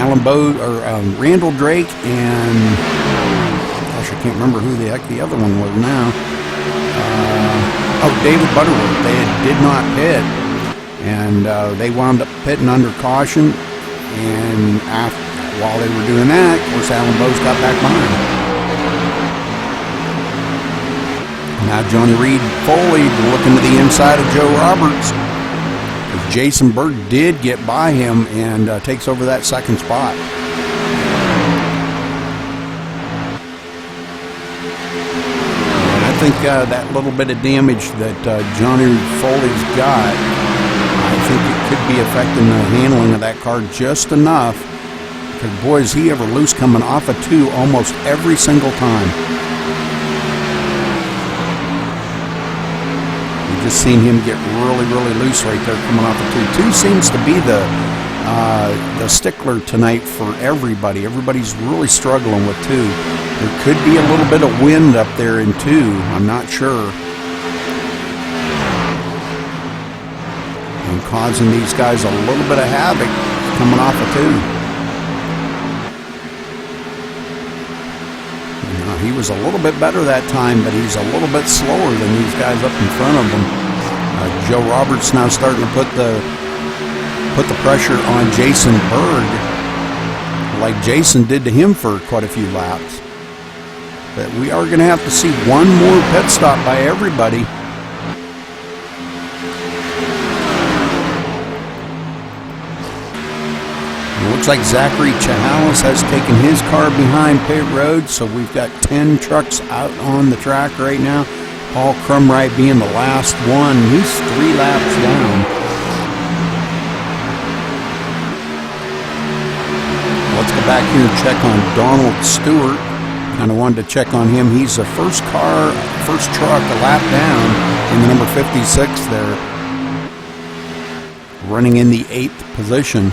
Alan Bose or Randall Drake and gosh, I can't remember who the heck the other one was now. David Butterworth. They did not pit, and they wound up pitting under caution. And while they were doing that, of course, Alan Bose got back behind. Now Johnny Reed Foley looking to the inside of Joe Roberts. Jason Berg did get by him and takes over that second spot. I think that little bit of damage that Johnny Foley's got, I think it could be affecting the handling of that car just enough. Because, boy, is he ever loose coming off of two almost every single time. We've just seen him get really, really loose right there coming off of two. Two seems to be the stickler tonight for everybody. Everybody's really struggling with two. There could be a little bit of wind up there in two. I'm not sure. And causing these guys a little bit of havoc coming off of two. Now, he was a little bit better that time, but he's a little bit slower than these guys up in front of him. Joe Roberts now starting to put the pressure on Jason Berg like Jason did to him for quite a few laps. But we are going to have to see one more pit stop by everybody. It looks like Zachary Chahalis has taken his car behind pit road, so we've got 10 trucks out on the track right now. Paul Crumright being the last one. He's 3 laps down. back here and check on Donald Stewart. Kind of wanted to check on him. He's the first truck a lap down in the number 56 there, running in the 8th position.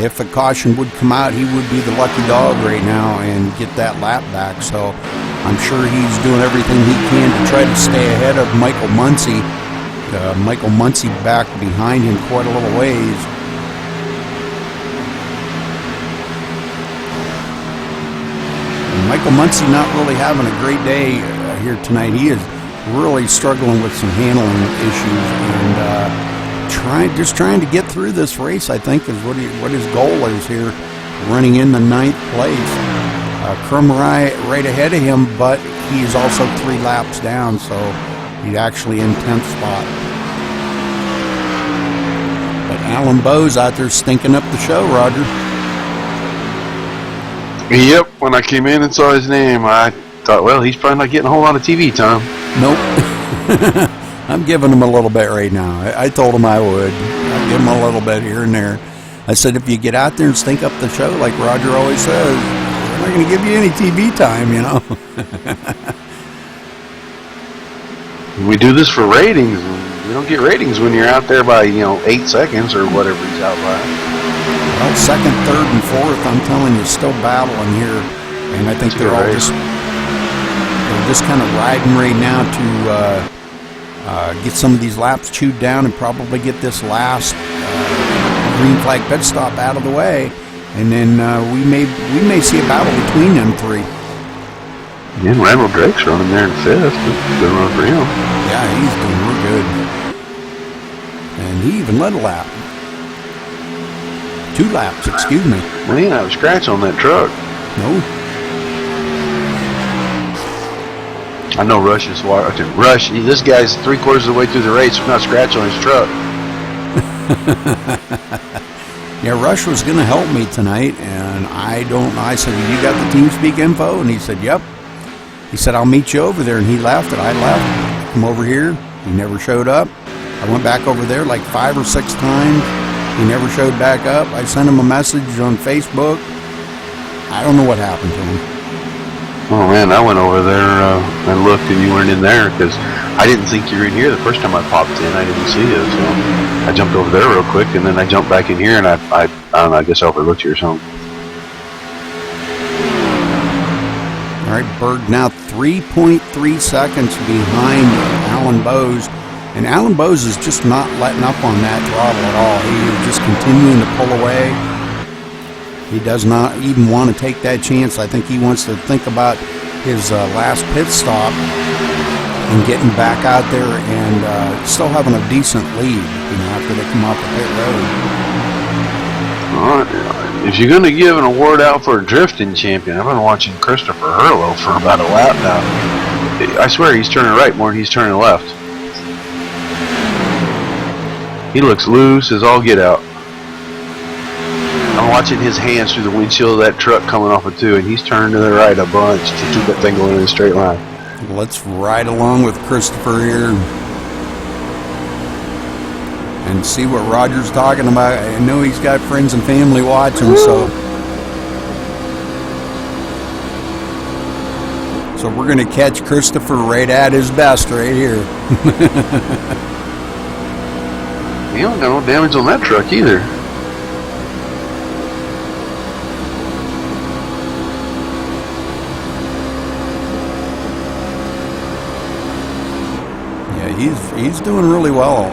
If a caution would come out, he would be the lucky dog right now and get that lap back. So I'm sure he's doing everything he can to try to stay ahead of Michael Muncie. Michael Muncie back behind him quite a little ways. And Michael Muncie not really having a great day here tonight. He is really struggling with some handling issues and just trying to get through this race, I think, is what his goal is here, running in the 9th place. Crum right ahead of him, but he is also 3 laps down, so he's actually in 10th spot. But Alan Bowes out there stinking up the show, Roger. Yep, when I came in and saw his name, I thought, well, he's probably not getting a whole lot of TV time. Nope. I'm giving him a little bit right now. I told him I would. I'd give him a little bit here and there. I said, if you get out there and stink up the show, like Roger always says, I'm not going to give you any TV time, you know. We do this for ratings. You don't get ratings when you're out there by, 8 seconds or whatever he's out by. Well, 2nd, 3rd, and 4th, I'm telling you, still battling here. And I think they're just kind of riding right now to get some of these laps chewed down and probably get this last green flag pit stop out of the way, and then we may see a battle between them 3. Yeah, Randall Drake's running there in 5th. Good run for him. Yeah, he's doing real good, and he even led a lap. 2 laps, excuse me. Well, he didn't have a scratch on that truck. No. I know Rush is watching. Rush, this guy's 3/4 of the way through the race with not a scratch on his truck. Yeah, Rush was going to help me tonight, and I don't know. I said, you got the TeamSpeak info? And he said, yep. He said, I'll meet you over there. And he left, and I left. Come over here. He never showed up. I went back over there like 5 or 6 times. He never showed back up. I sent him a message on Facebook. I don't know what happened to him. Oh man, I went over there and looked, and you weren't in there because I didn't think you were in here the first time I popped in. I didn't see you, so I jumped over there real quick, and then I jumped back in here, and I don't know, I guess I overlooked you or something. All right, Berg now 3.3 seconds behind Alan Bowes, and Alan Bowes is just not letting up on that throttle at all. He is just continuing to pull away. He does not even want to take that chance. I think he wants to think about his last pit stop and getting back out there and still having a decent lead, after they come off the pit road. All right. If you're going to give an award out for a drifting champion, I've been watching Christopher Hurlow for about a lap now. I swear he's turning right more than he's turning left. He looks loose as all get out. I'm watching his hands through the windshield of that truck coming off of 2, and he's turning to the right a bunch to keep that thing going in a straight line. Let's ride along with Christopher here and see what Roger's talking about. I know he's got friends and family watching, so we're going to catch Christopher right at his best right here. He don't got no damage on that truck either. He's doing really well.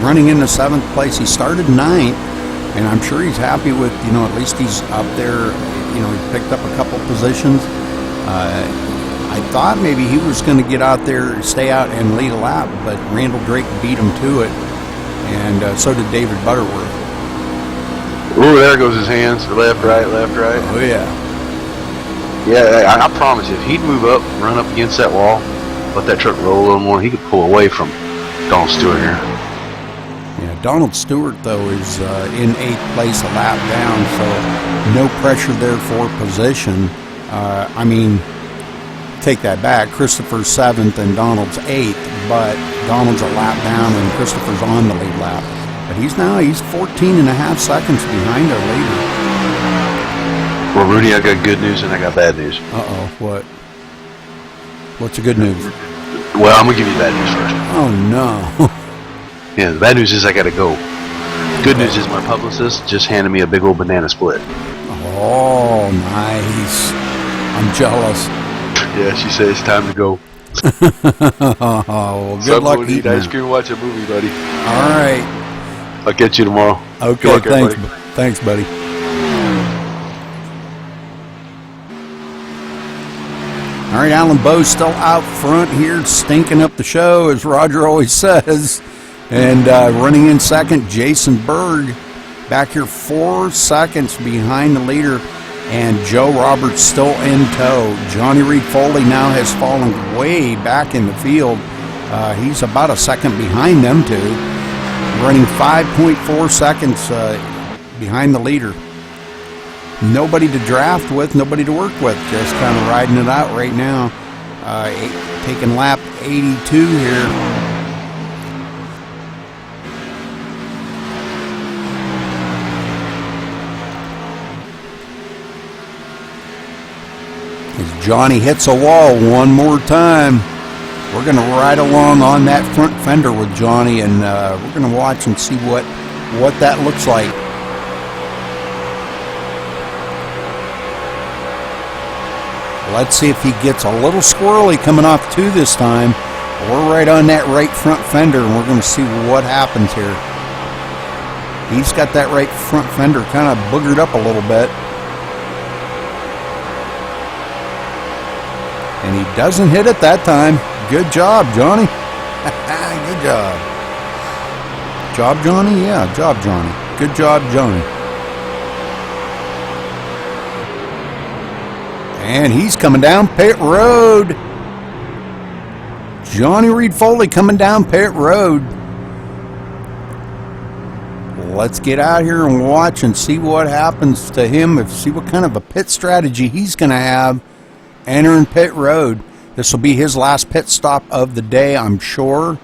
Running into 7th place. He started 9th, and I'm sure he's happy with, at least he's up there. He picked up a couple positions. I thought maybe he was going to get out there, stay out and lead a lap, but Randall Drake beat him to it, and so did David Butterworth. Ooh, there goes his hands. Left, right, left, right. Oh, yeah. Yeah, I promise you, if he'd move up, run up against that wall, let that truck roll a little more, he could pull away from Donald Stewart here. Yeah, Donald Stewart, though, is in 8th place, a lap down, so no pressure there for position. Take that back. Christopher's 7th and Donald's 8th, but Donald's a lap down and Christopher's on the lead lap. But he's 14 and a half seconds behind our leader. Well, Rudy, I got good news and I got bad news. Uh-oh, what? What's the good news? Well, I'm going to give you the bad news first. Oh, no. Yeah, the bad news is I got to go. Good news is my publicist just handed me a big old banana split. Oh, nice. I'm jealous. Yeah, she said it's time to go. Oh, well, good luck eat eating ice that. cream, watch a movie, buddy. All right. I'll catch you tomorrow. Okay, Good luck, thanks. everybody. Thanks, buddy. All right, Alan Bowe's still out front here, stinking up the show, as Roger always says. And running in second, Jason Berg. Back here 4 seconds behind the leader. And Joe Roberts still in tow. Johnny Reed Foley now has fallen way back in the field. He's about a second behind them two. Running 5.4 seconds behind the leader. Nobody to draft with, nobody to work with. Just kind of riding it out right now. Taking lap 82 here. As Johnny hits a wall one more time. We're going to ride along on that front fender with Johnny, and we're going to watch and see what that looks like. Let's see if he gets a little squirrely coming off two this time. We're right on that right front fender, and we're going to see what happens here. He's got that right front fender kind of boogered up a little bit. And he doesn't hit it that time. Good job, Johnny. Good job. Job, Johnny? Yeah, job, Johnny. Good job, Johnny. And he's coming down pit road. Johnny Reed Foley coming down pit road. Let's get out here and watch and see what happens to him. See what kind of a pit strategy he's going to have entering pit road. This will be his last pit stop of the day, I'm sure.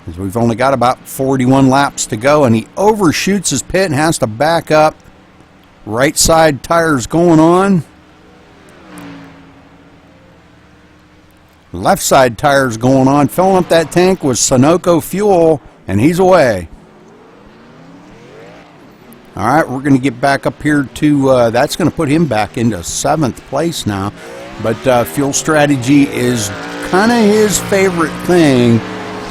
Because we've only got about 41 laps to go, and he overshoots his pit and has to back up. Right side tires going on. Left side tires going on. Filling up that tank with Sunoco fuel, and he's away. All right, we're going to get back up here to, that's going to put him back into 7th place now. But fuel strategy is kind of his favorite thing.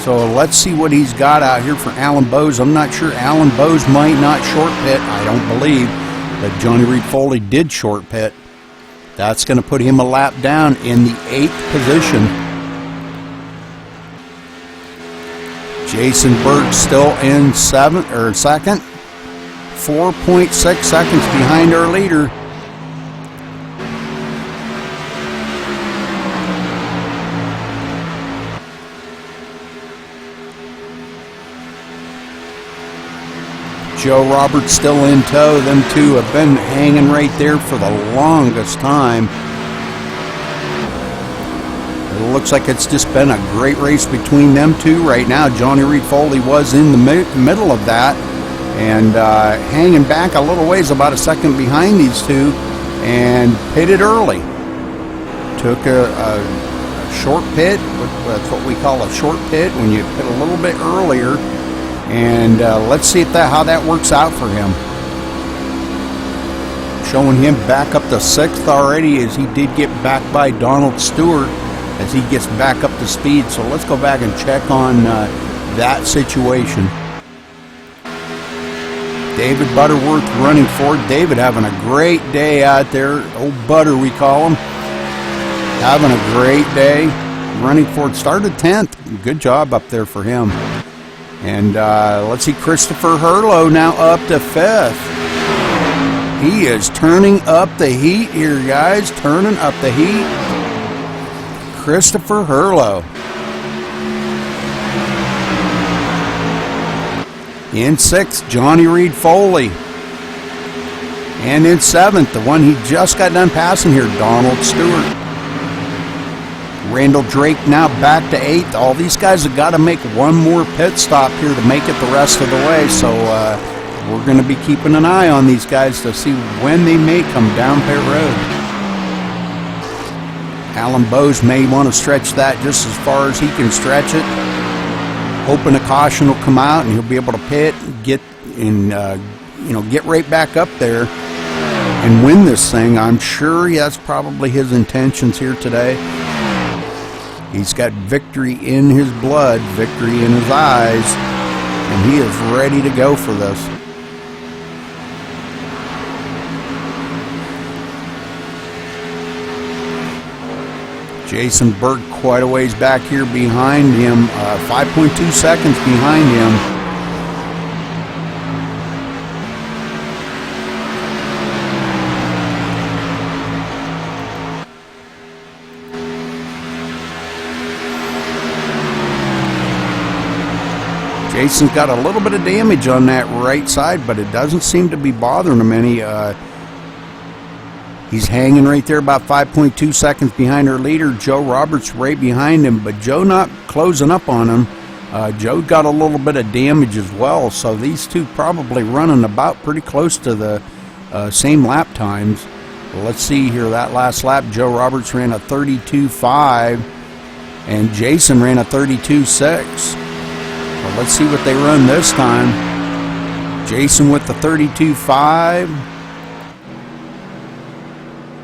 So let's see what he's got out here for Alan Bowes. I'm not sure. Alan Bowes might not short pit, I don't believe. But Johnny Reed Foley did short pit. That's going to put him a lap down in the 8th position. Jason Berg still in 2nd. 4.6 seconds behind our leader. Joe Roberts still in tow. Them two have been hanging right there for the longest time. It looks like it's just been a great race between them two right now. Johnny Reed Foley was in the middle of that and hanging back a little ways, about a second behind these two, and pitted early. Took a short pit. That's what we call a short pit, when you pit a little bit earlier. And let's see how that works out for him. Showing him back up to 6th already, as he did get back by Donald Stewart as he gets back up to speed. So let's go back and check on that situation. David Butterworth running forward. David having a great day out there. Old Butter, we call him. Having a great day. Running forward. Started 10th. Good job up there for him. And let's see, Christopher Hurlow now up to 5th. He is turning up the heat here, guys. Turning up the heat. Christopher Hurlow. In 6th, Johnny Reed Foley. And in 7th, the one he just got done passing here, Donald Stewart. Randall Drake now back to 8th. All these guys have got to make one more pit stop here to make it the rest of the way. So we're going to be keeping an eye on these guys to see when they may come down pit road. Alan Bowes may want to stretch that just as far as he can stretch it. Hoping a caution will come out and he'll be able to pit, get in, get right back up there and win this thing. I'm sure that's probably his intentions here today. He's got victory in his blood, victory in his eyes, and he is ready to go for this. Jason Berg quite a ways back here behind him, 5.2 seconds behind him. Jason's got a little bit of damage on that right side, but it doesn't seem to be bothering him any. He's hanging right there about 5.2 seconds behind our leader. Joe Roberts right behind him, but Joe not closing up on him. Joe got a little bit of damage as well, so these two probably running about pretty close to the same lap times. Well, let's see here. That last lap, Joe Roberts ran a 32.5, and Jason ran a 32.6. Well, let's see what they run this time. Jason with the 32.5.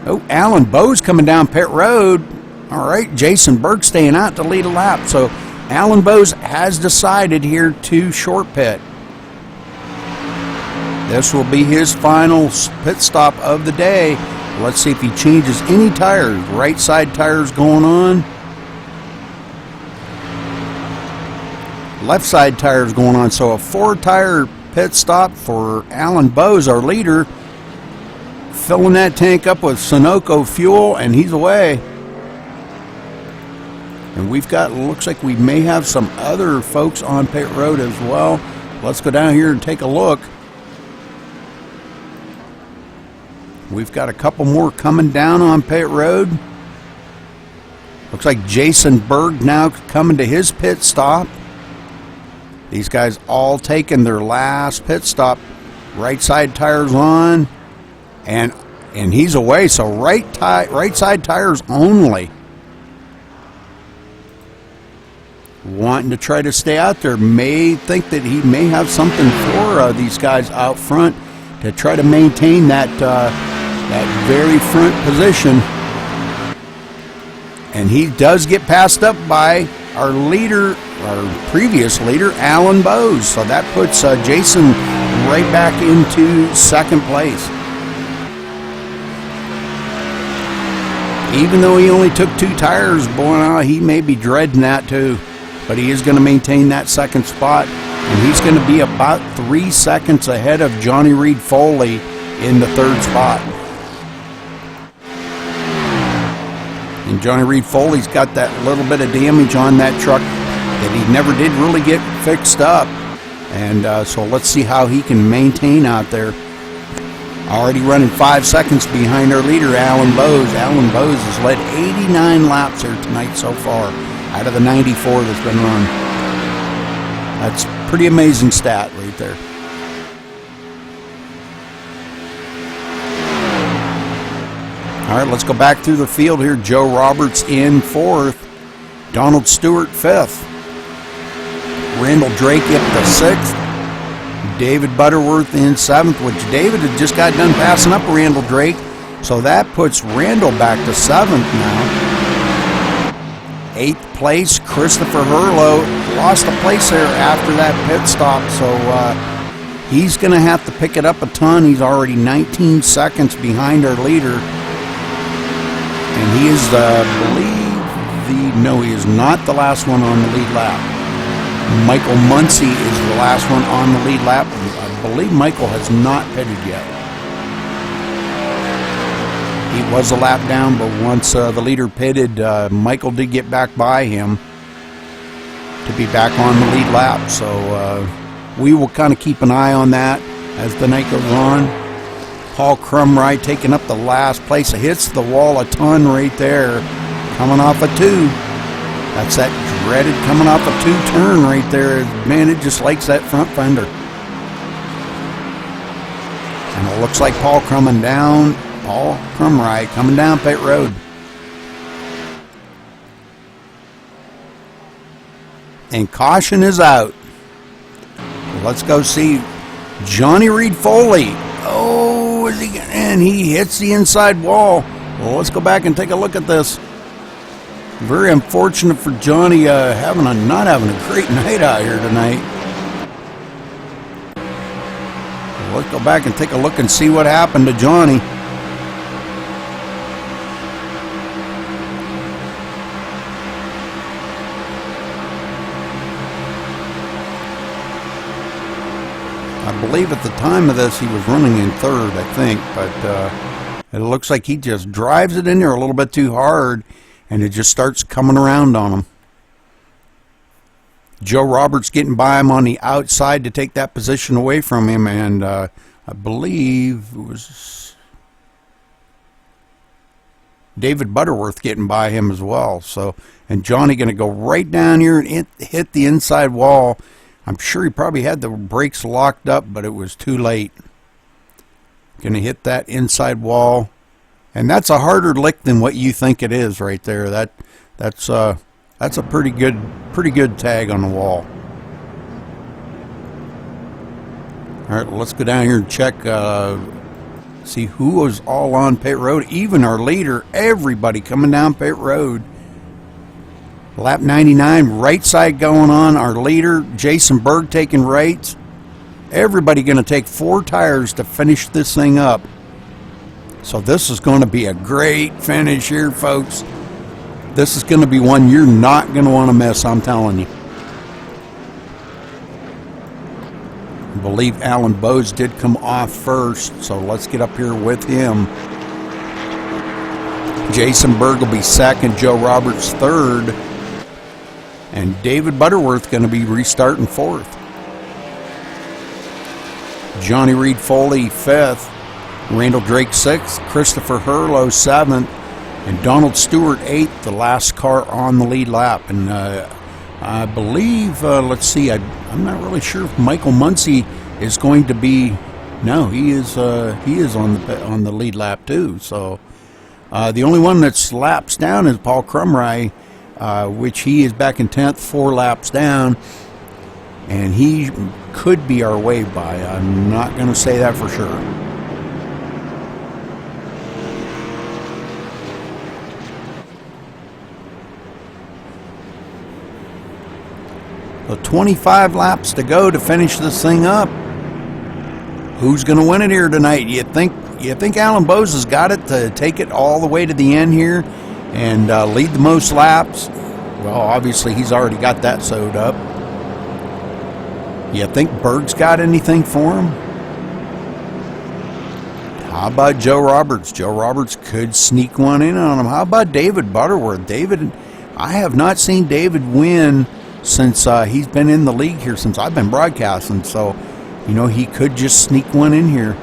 Oh, Alan Bowes coming down pit road. All right, Jason Berg staying out to lead a lap. So Alan Bowes has decided here to short pit. This will be his final pit stop of the day. Let's see if he changes any tires. Right side tires going on. Left side tires going on. So a 4-tire pit stop for Alan Bowes, our leader. Filling that tank up with Sunoco fuel, and he's away. And we've got, looks like we may have some other folks on pit road as well. Let's go down here and take a look. We've got a couple more coming down on pit road. Looks like Jason Berg now coming to his pit stop. These guys all taking their last pit stop. Right side tires on, and he's away. So right side tires only. Wanting to try to stay out there. May think that he may have something for these guys out front to try to maintain that very front position. And he does get passed up by our leader, our previous leader, Alan Bowes. So that puts Jason right back into second place. Even though he only took 2 tires, boy, he may be dreading that too. But he is going to maintain that second spot. And he's going to be about 3 seconds ahead of Johnny Reed Foley in the 3rd spot. And Johnny Reed Foley's got that little bit of damage on that truck that he never did really get fixed up. And so let's see how he can maintain out there. Already running 5 seconds behind our leader, Alan Bowes. Alan Bowes has led 89 laps here tonight so far, out of the 94 that's been run. That's a pretty amazing stat right there. All right, let's go back through the field here. Joe Roberts in 4th. Donald Stewart 5th. Randall Drake up to 6th. David Butterworth in 7th, which David had just got done passing up Randall Drake. So that puts Randall back to 7th now. 8th place, Christopher Hurlow lost a place there after that pit stop. So he's going to have to pick it up a ton. He's already 19 seconds behind our leader. And he is, no, he is not the last one on the lead lap. Michael Muncy is the last one on the lead lap. I believe Michael has not pitted yet. He was a lap down, but once the leader pitted, Michael did get back by him to be back on the lead lap. So we will kind of keep an eye on that as the night goes on. Paul Crumrye taking up the last place. It hits the wall a ton right there. coming off a 2. That's that dreaded coming off a 2 turn right there. Man, it just likes that front fender. And it looks like Paul Crumry coming down pit road. And caution is out. Let's go see Johnny Reed Foley. Oh, is he? And he hits the inside wall. Well, let's go back and take a look at this. Very unfortunate for Johnny not having a great night out here tonight. Well, let's go back and take a look and see what happened to Johnny. I believe at the time of this he was running in 3rd, I think, but it looks like he just drives it in there a little bit too hard, and it just starts coming around on him. Joe Roberts getting by him on the outside to take that position away from him, and I believe it was David Butterworth getting by him as well. So, and Johnny going to go right down here and hit the inside wall. I'm sure he probably had the brakes locked up, but it was too late. Going to hit that inside wall, and that's a harder lick than what you think it is right there. That's a pretty good tag on the wall. All right, let's go down here and check, see who was all on pit road. Even our leader, everybody coming down pit road. Lap 99, right side going on. Our leader, Jason Berg, taking rights. Everybody going to take 4 tires to finish this thing up. So this is going to be a great finish here, folks. This is going to be one you're not going to want to miss, I'm telling you. I believe Alan Bowes did come off first, so let's get up here with him. Jason Berg will be 2nd, Joe Roberts 3rd, and David Butterworth going to be restarting 4th. Johnny Reed Foley 5th, Randall Drake 6th, Christopher Hurlow 7th, and Donald Stewart 8th, the last car on the lead lap. And I believe, let's see, I'm not really sure if Michael Muncy is going to be. No, he is on the lead lap too. So the only one that's laps down is Paul Crumry, which he is back in 10th, 4 laps down, and he could be our wave by. I'm not going to say that for sure. So 25 laps to go to finish this thing up. Who's going to win it here tonight? You think Alan Bowes has got it to take it all the way to the end here and lead the most laps? Well, obviously he's already got that sewed up. You think Berg's got anything for him? How about Joe Roberts? Joe Roberts could sneak one in on him. How about David Butterworth? I have not seen David win since he's been in the league here, since I've been broadcasting. So, you know, he could just sneak one in here.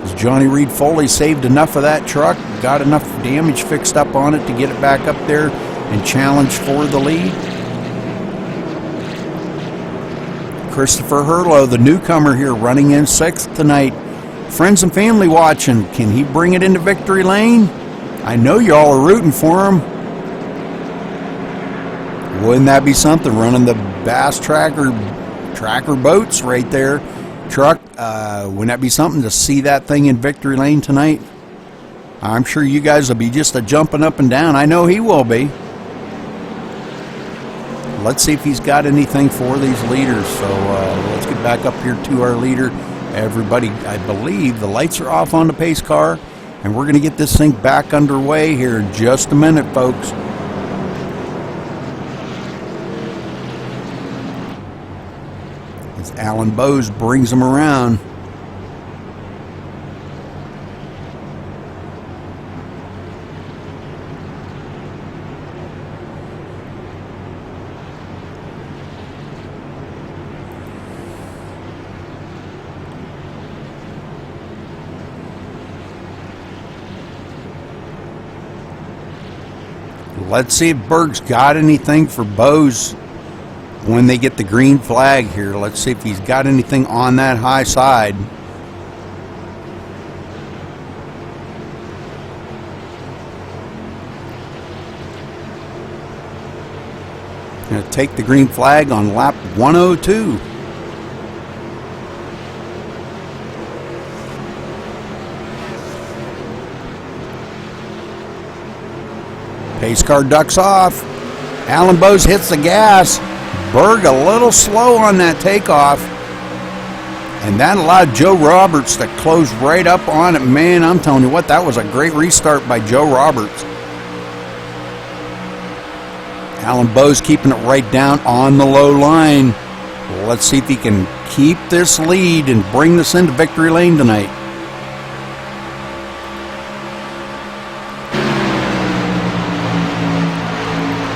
Has Johnny Reed Foley saved enough of that truck, got enough damage fixed up on it to get it back up there and challenge for the lead? Christopher Hurlow, the newcomer here, running in 6th tonight. Friends and family watching. Can he bring it into victory lane? I know y'all are rooting for him. Wouldn't that be something, running the Bass Tracker boats right there? Truck, wouldn't that be something to see that thing in victory lane tonight? I'm sure you guys will be just jumping up and down. I know he will be. Let's see if he's got anything for these leaders. So let's get back up here to our leader. Everybody, I believe the lights are off on the pace car, and we're going to get this thing back underway here in just a minute, folks. As Alan Bowes brings them around. Let's see if Berg's got anything for Bose when they get the green flag here. Let's see if he's got anything on that high side. Going to take the green flag on lap 102. Pace car ducks off. Alan Bose hits the gas. Berg a little slow on that takeoff. And that allowed Joe Roberts to close right up on it. Man, I'm telling you what, that was a great restart by Joe Roberts. Alan Bose keeping it right down on the low line. Let's see if he can keep this lead and bring this into victory lane tonight.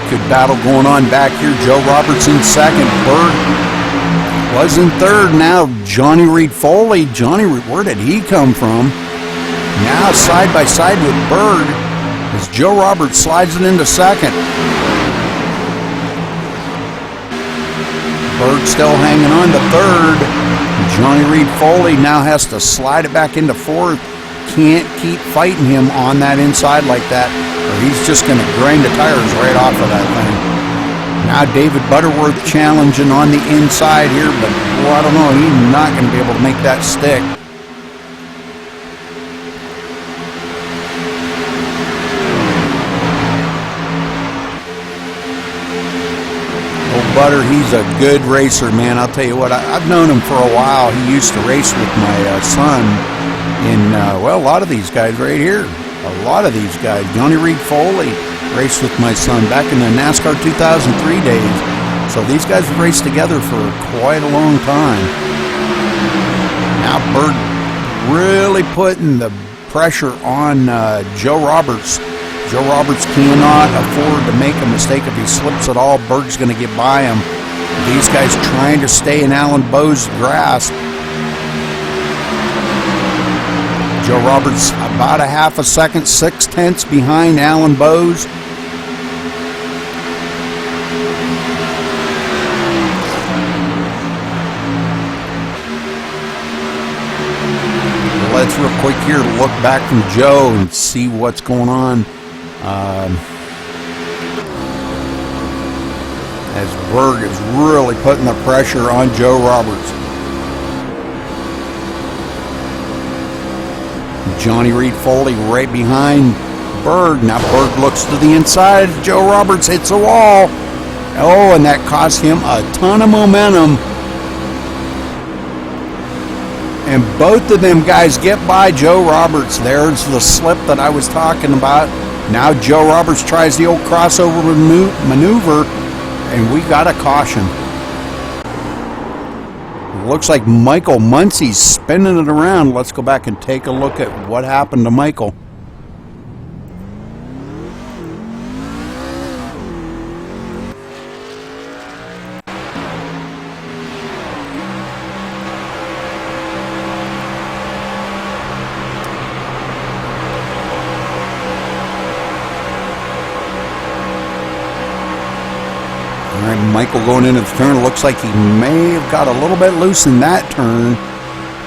Good battle going on back here. Joe Roberts in second. Berg was in third. Now Johnny Reed Foley. Johnny Reed, where did he come from? Now side by side with Berg as Joe Roberts slides it into second. Berg still hanging on to third. Johnny Reed Foley now has to slide it back into fourth. Can't keep fighting him on that inside like that, or he's just going to grind the tires right off of that thing. Now David Butterworth challenging on the inside here, but well, I don't know, he's not going to be able to make that stick. Butter, he's a good racer, man. I'll tell you what, I've known him for a while. He used to race with my son in, well, a lot of these guys right here. A lot of these guys. Johnny Reed Foley raced with my son back in the NASCAR 2003 days. So these guys have raced together for quite a long time. Now Berg really putting the pressure on Joe Roberts. Joe Roberts cannot afford to make a mistake. If he slips at all, Berg's going to get by him. These guys trying to stay in Alan Bose's grasp. Joe Roberts about a half a second, 6/10 behind Alan Bose. Let's real quick here look back from Joe and see what's going on. As Berg is really putting the pressure on Joe Roberts. Johnny Reed Foley right behind Berg. Now Berg looks to the inside. Joe Roberts hits a wall. Oh, and that cost him a ton of momentum. And both of them guys get by Joe Roberts. There's the slip that I was talking about. Now Joe Roberts tries the old crossover maneuver, and we got a caution. Looks like Michael Muncie's spinning it around. Let's go back and take a look at what happened to Michael. Michael going into the turn. Looks like he may have got a little bit loose in that turn.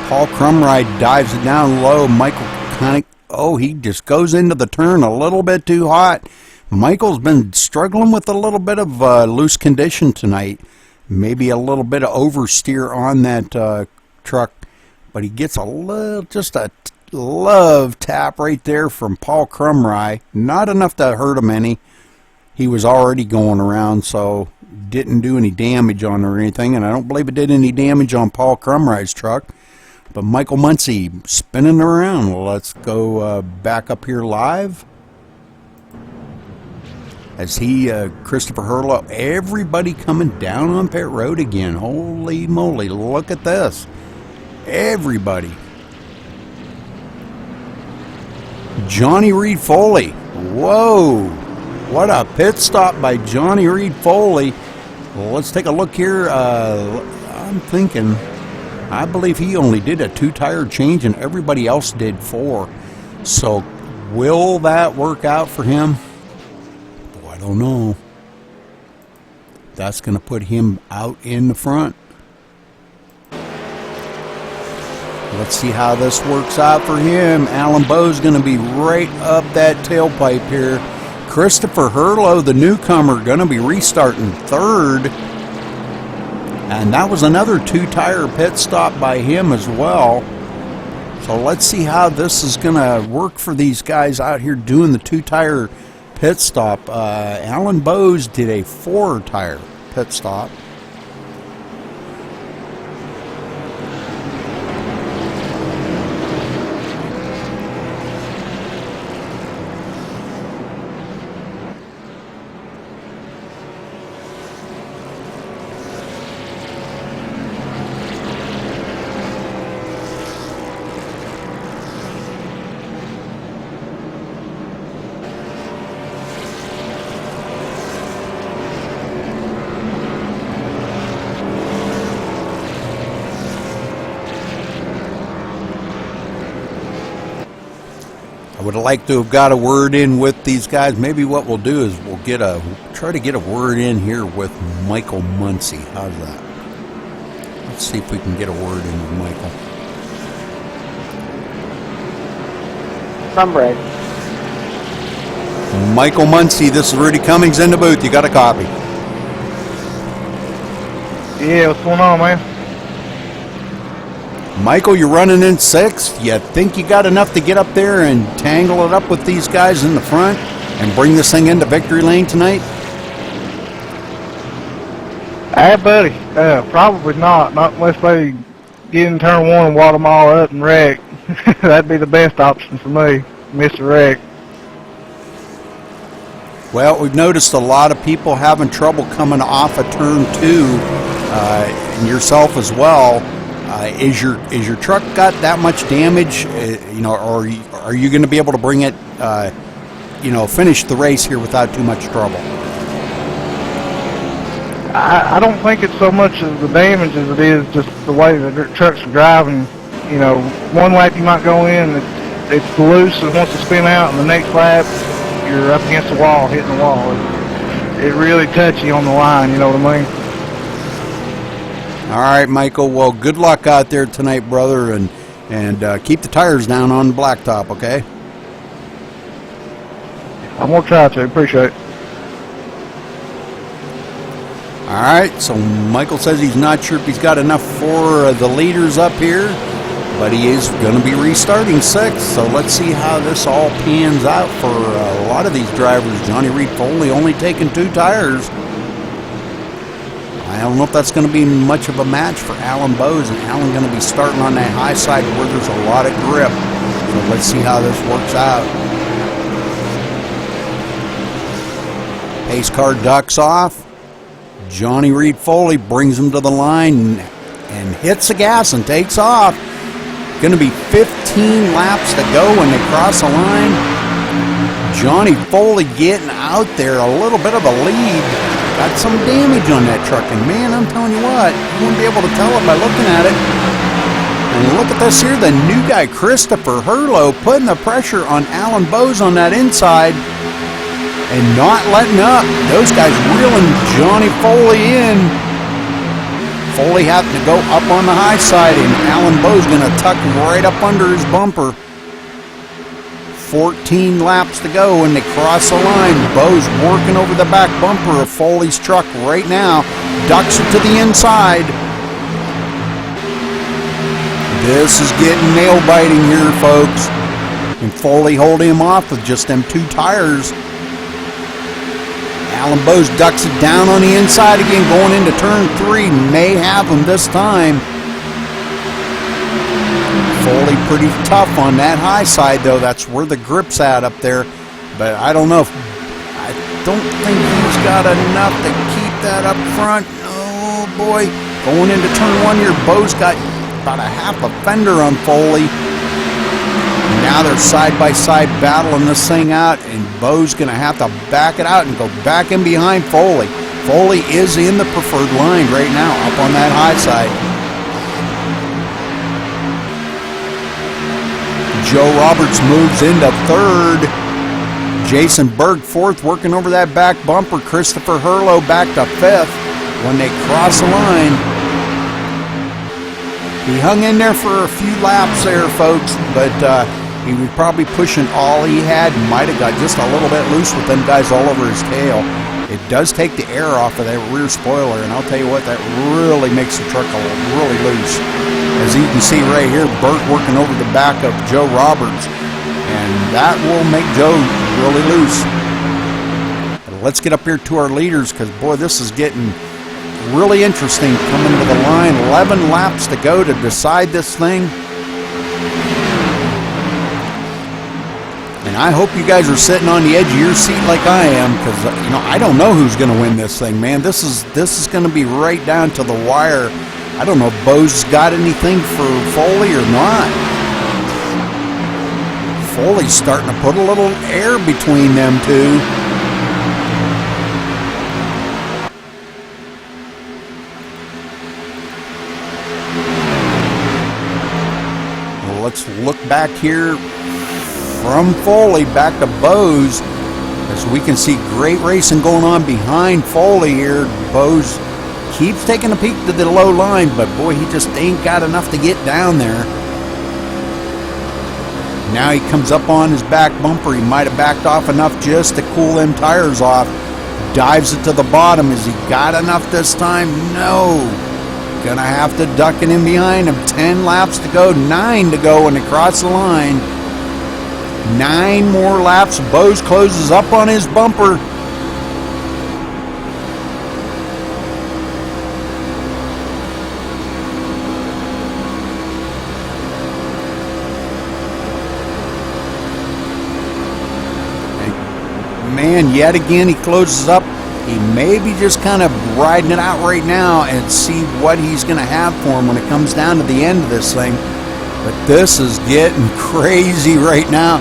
Paul Crumride dives it down low. Michael kind of, he just goes into the turn a little bit too hot. Michael's been struggling with a little bit of loose condition tonight. Maybe a little bit of oversteer on that truck. But he gets a little, just a love tap right there from Paul Crumride. Not enough to hurt him any. He was already going around, so didn't do any damage on or anything, and I don't believe it did any damage on Paul Crumride's truck. But Michael Muncie spinning around. Well, let's go back up here live. As Christopher Hurlow, everybody coming down on pit road again. Holy moly, look at this. Everybody. Johnny Reed Foley. Whoa. What a pit stop by Johnny Reed Foley. Well, let's take a look here. I'm thinking, I believe he only did a 2-tire change and everybody else did 4. So will that work out for him? Boy, I don't know. That's going to put him out in the front. Let's see how this works out for him. Alan Bowe's going to be right up that tailpipe here. Christopher Hurlow, the newcomer, going to be restarting third. And that was another two-tire pit stop by him as well. So let's see how this is going to work for these guys out here doing the two-tire pit stop. Alan Bowes did a four-tire pit stop. I would like to have got a word in with these guys. Maybe what we'll do is we'll try to get a word in here with Michael Muncie. How's that? Let's see if we can get a word in with Michael. I'm ready. Michael Muncie, this is Rudy Cummings in the booth. You got a copy? Yeah, what's going on, man? Michael, you're running in sixth. You think you got enough to get up there and tangle it up with these guys in the front and bring this thing into victory lane tonight? Hey, buddy. Probably not. Not unless they get in turn one and wad them all up and wreck. That'd be the best option for me, Mr. Wreck. Well, we've noticed a lot of people having trouble coming off of turn two, and yourself as well. Is your truck got that much damage? Or are you going to be able to bring it, finish the race here without too much trouble? I don't think it's so much of the damage as it is just the way the trucks are driving. You know, one lap you might go in, it's loose and wants to spin out, and the next lap you're up against the wall, hitting the wall. It's really touchy on the line, you know what I mean? All right, Michael. Well, good luck out there tonight, brother, and keep the tires down on the blacktop, okay? I'm gonna try to. Appreciate it. All right. So Michael says he's not sure if he's got enough for the leaders up here, but he is going to be restarting sixth. So let's see how this all pans out for a lot of these drivers. Johnny Reed Foley only taking two tires. I don't know if that's going to be much of a match for Alan Bowes, and Alan going to be starting on that high side where there's a lot of grip. So let's see how this works out. Pace car ducks off. Johnny Reed Foley brings him to the line and hits the gas and takes off. Going to be 15 laps to go when they cross the line. Johnny Foley getting out there, a little bit of a lead. Got some damage on that truck, and man, I'm telling you what, you wouldn't be able to tell it by looking at it. And look at this here, the new guy, Christopher Hurlow, putting the pressure on Alan Bowes on that inside and not letting up. Those guys reeling Johnny Foley in. Foley having to go up on the high side, and Alan Bowes going to tuck right up under his bumper. 14 laps to go when they cross the line. Bowes working over the back bumper of Foley's truck right now. Ducks it to the inside. This is getting nail-biting here, folks. And Foley holding him off with just them two tires. Alan Bowes ducks it down on the inside again, going into turn three. May have him this time. Foley pretty tough on that high side, though. That's where the grip's at up there. But I don't know. I don't think he's got enough to keep that up front. Oh, boy. Going into turn one here, Bowes got about a half a fender on Foley. Now they're side-by-side battling this thing out, and Bowes going to have to back it out and go back in behind Foley. Foley is in the preferred line right now, up on that high side. Joe Roberts moves into third. Jason Berg 4th, working over that back bumper. Christopher Hurlow back to 5th when they cross the line. He hung in there for a few laps there, folks, but he was probably pushing all he had. Might have got just a little bit loose with them guys all over his tail. It does take the air off of that rear spoiler, and I'll tell you what, that really makes the truck really loose. As you can see right here, Bert working over the back of Joe Roberts, and that will make Joe really loose. But let's get up here to our leaders, because boy, this is getting really interesting coming to the line. 11 laps to go to decide this thing. And I hope you guys are sitting on the edge of your seat like I am, because you know, I don't know who's going to win this thing, man. This is going to be right down to the wire. I don't know if Bo's got anything for Foley or not. Foley's starting to put a little air between them two. Well, let's look back here from Foley back to Bose, as we can see great racing going on behind Foley here. Bose keeps taking a peek to the low line, but boy, he just ain't got enough to get down there. Now he comes up on his back bumper. He might have backed off enough just to cool them tires off. Dives it to the bottom. Has he got enough this time? No. Gonna have to duck it in behind him. 10 laps to go, 9 to go when they cross the line. 9 more laps. Bose closes up on his bumper. And man, yet again he closes up. He may be just kind of riding it out right now and see what he's going to have for him when it comes down to the end of this thing. But this is getting crazy right now.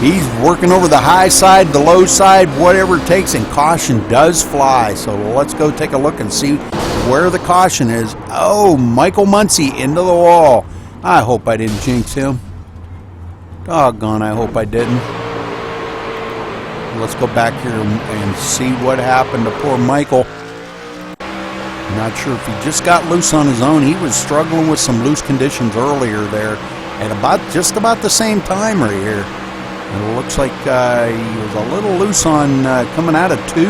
He's working over the high side, the low side, whatever it takes, and caution does fly. So let's go take a look and see where the caution is. Oh, Michael Muncy into the wall. I hope I didn't jinx him. Doggone, I hope I didn't. Let's go back here and see what happened to poor Michael. Not sure if he just got loose on his own. He was struggling with some loose conditions earlier there at just about the same time right here. It looks like he was a little loose on coming out of 2.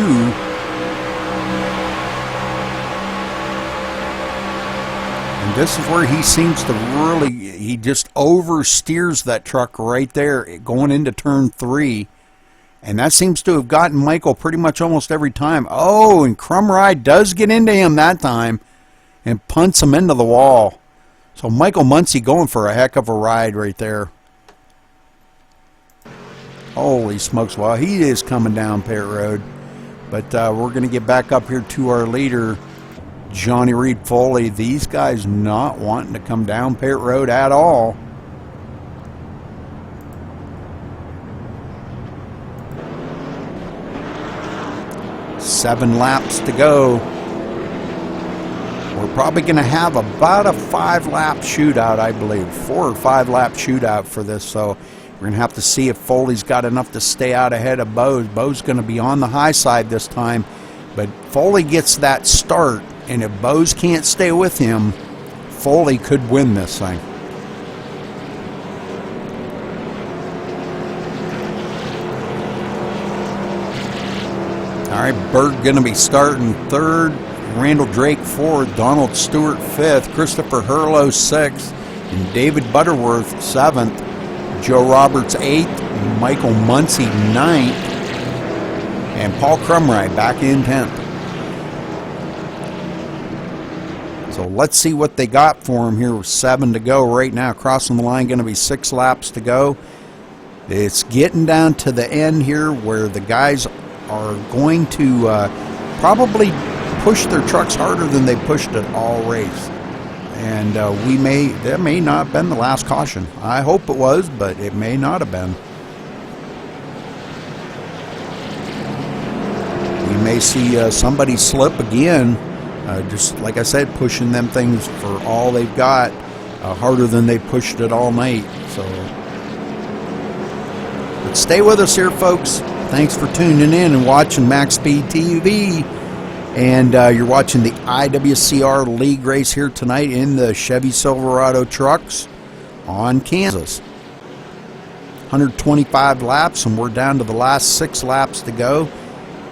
And this is where he seems to really, he just oversteers that truck right there going into turn 3. And that seems to have gotten Michael pretty much almost every time. Oh, and Crumride does get into him that time and punts him into the wall. So Michael Muncy going for a heck of a ride right there. Holy smokes, well, he is coming down pit road. But we're going to get back up here to our leader, Johnny Reed Foley. These guys not wanting to come down pit road at all. Seven laps to go. We're probably going to have about a 5-lap shootout, I believe. 4 or 5 lap shootout for this, so we're going to have to see if Foley's got enough to stay out ahead of Bose. Bo's going to be on the high side this time, but Foley gets that start, and if Bose can't stay with him, Foley could win this thing. All right, Berg going to be starting 3rd, Randall Drake 4th, Donald Stewart 5th, Christopher Hurlow 6th, and David Butterworth 7th. Joe Roberts 8th, Michael Muncy 9th, and Paul Crumride back in 10th. So let's see what they got for him here with 7 to go right now. Crossing the line, going to be 6 laps to go. It's getting down to the end here where the guys are going to probably push their trucks harder than they pushed it all race. And that may not have been the last caution. I hope it was, but it may not have been. We may see somebody slip again, just like I said, pushing them things for all they've got, harder than they pushed it all night. So, but stay with us here, folks. Thanks for tuning in and watching MaxSpeedTV. And you're watching the IWCR League race here tonight in the Chevy Silverado trucks on Kansas. 125 laps, and we're down to the last 6 laps to go.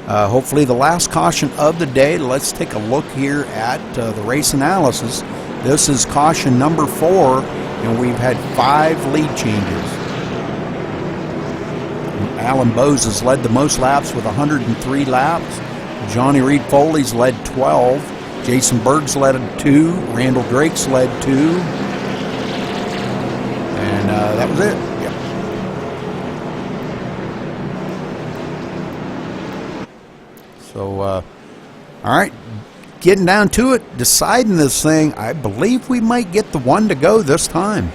Hopefully the last caution of the day. Let's take a look here at the race analysis. This is caution number 4, and we've had 5 lead changes. Alan Bowes has led the most laps with 103 laps. Johnny Reed Foley's led 12. Jason Berg's led 2. Randall Drake's led 2. And that was it. Yep. So, all right. Getting down to it, deciding this thing, I believe we might get the 1 to go this time.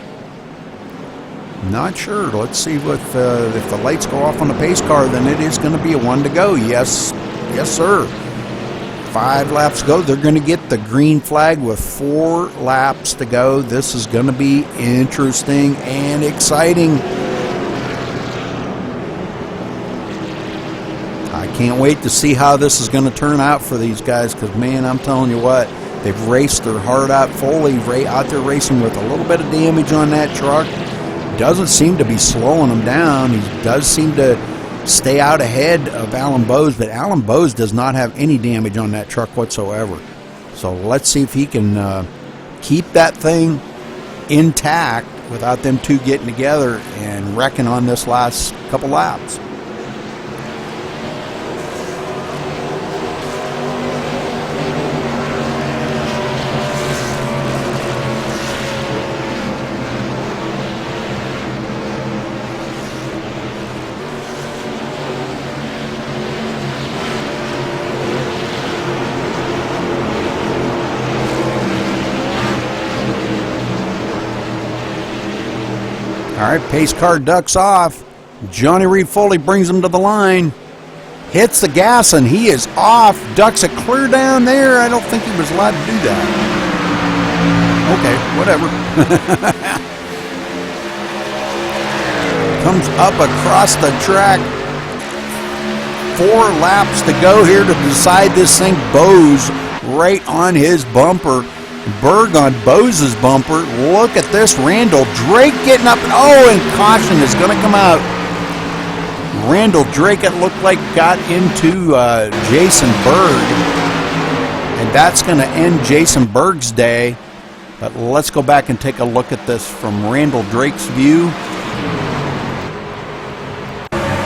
Not sure. Let's see if the lights go off on the pace car, then it is going to be a 1 to go. Yes, sir. 5 laps to go. They're going to get the green flag with 4 laps to go. This is going to be interesting and exciting. I can't wait to see how this is going to turn out for these guys, because, man, I'm telling you what, they've raced their heart out. Foley out there racing with a little bit of damage on that truck. Doesn't seem to be slowing him down. He does seem to stay out ahead of Alan Bowes, but Alan Bowes does not have any damage on that truck whatsoever. So let's see if he can keep that thing intact without them two getting together and wrecking on this last couple laps. All right, pace car ducks off. Johnny Reed Foley brings him to the line. Hits the gas, and he is off. Ducks it clear down there. I don't think he was allowed to do that. Okay, whatever. Comes up across the track. 4 laps to go here to decide this thing. Bowes right on his bumper. Berg on Bowe's bumper. Look at this. Randall Drake getting up. Oh, and caution is going to come out. Randall Drake, it looked like, got into Jason Berg. And that's going to end Jason Berg's day. But let's go back and take a look at this from Randall Drake's view.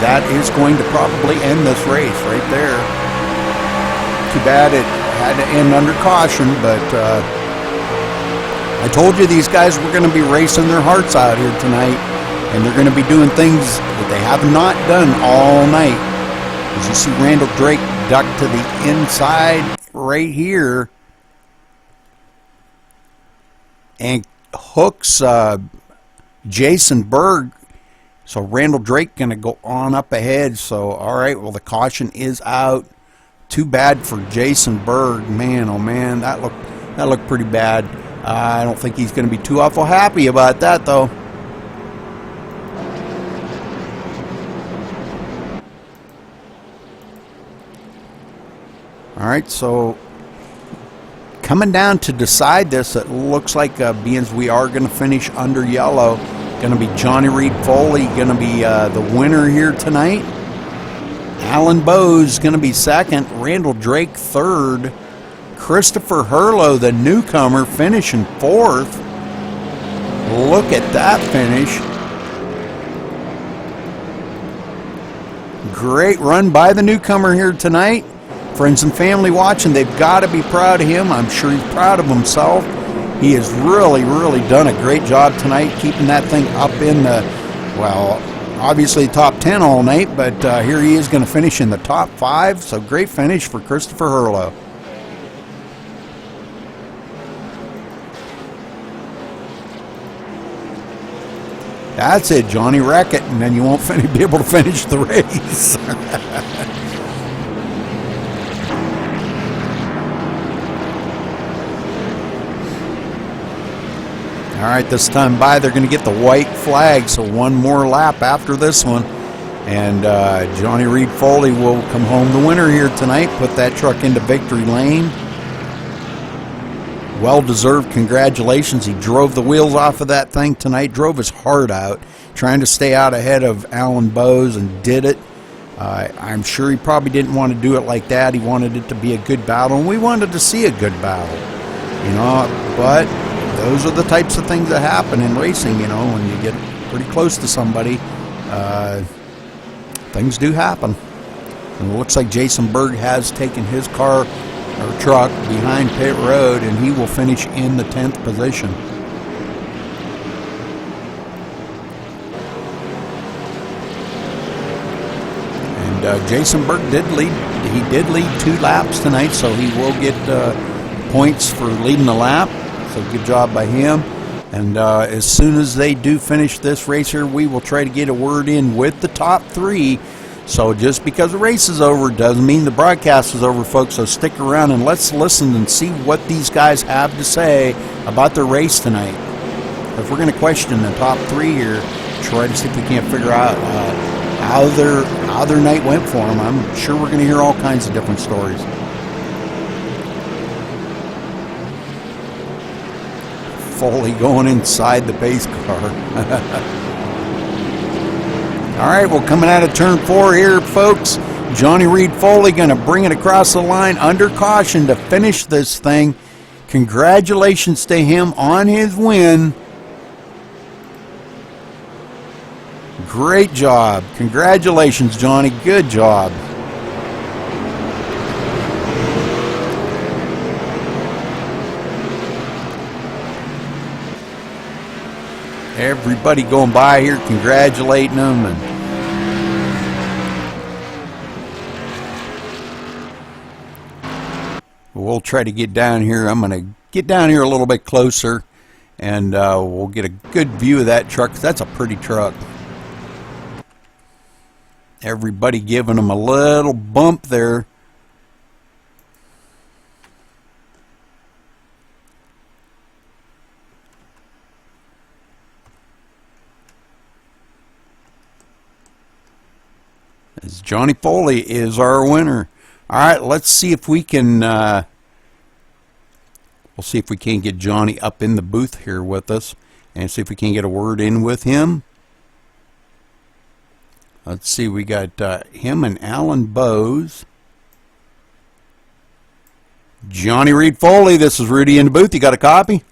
That is going to probably end this race right there. Too bad it had to end under caution, but I told you these guys were going to be racing their hearts out here tonight, and they're going to be doing things that they have not done all night. As you see, Randall Drake duck to the inside right here and hooks Jason Berg. So Randall Drake going to go on up ahead. So, all right, well, the caution is out. Too bad for Jason Berg. Man, oh man, that looked pretty bad. I don't think he's going to be too awful happy about that, though. All right, so coming down to decide this, it looks like being we are going to finish under yellow, going to be Johnny Reed Foley going to be the winner here tonight. Alan Bowes going to be second. Randall Drake third. Christopher Hurlow, the newcomer, finishing 4th. Look at that finish. Great run by the newcomer here tonight. Friends and family watching, they've got to be proud of him. I'm sure he's proud of himself. He has really, really done a great job tonight, keeping that thing up in the, well, obviously top 10 all night, but here he is going to finish in the top 5. So great finish for Christopher Hurlow. That's it, Johnny, wreck it, and then you won't be able to finish the race. All right, this time by, they're going to get the white flag, so 1 more lap after this one. And Johnny Reed Foley will come home the winner here tonight, put that truck into victory lane. Well-deserved congratulations. He drove the wheels off of that thing tonight, drove his heart out, trying to stay out ahead of Alan Bowes, and did it. I'm sure he probably didn't want to do it like that. He wanted it to be a good battle, and we wanted to see a good battle, you know. But those are the types of things that happen in racing, you know. When you get pretty close to somebody, things do happen. And it looks like Jason Berg has taken his car or truck behind pit road, and he will finish in the 10th position. And Jason Berg did lead. He did lead 2 laps tonight, so he will get points for leading the lap. So good job by him. And as soon as they do finish this race here, we will try to get a word in with the top 3. So just because the race is over doesn't mean the broadcast is over, folks. So stick around and let's listen and see what these guys have to say about their race tonight. If we're going to question the top 3 here, try to see if we can't figure out how their night went for them. I'm sure we're going to hear all kinds of different stories. Foley going inside the pace car. All right, well, coming out of turn 4 here, folks, Johnny Reed Foley going to bring it across the line under caution to finish this thing. Congratulations to him on his win. Great job. Congratulations, Johnny. Good job. Everybody going by here congratulating him, and we'll try to get down here. I'm going to get down here a little bit closer, and we'll get a good view of that truck, 'cause that's a pretty truck. Everybody giving him a little bump there. As Johnny Foley is our winner. All right, let's see if we can. We'll see if we can get Johnny up in the booth here with us, and see if we can get a word in with him. Let's see, we got him and Alan Bowes. Johnny Reed Foley, this is Rudy in the booth. You got a copy?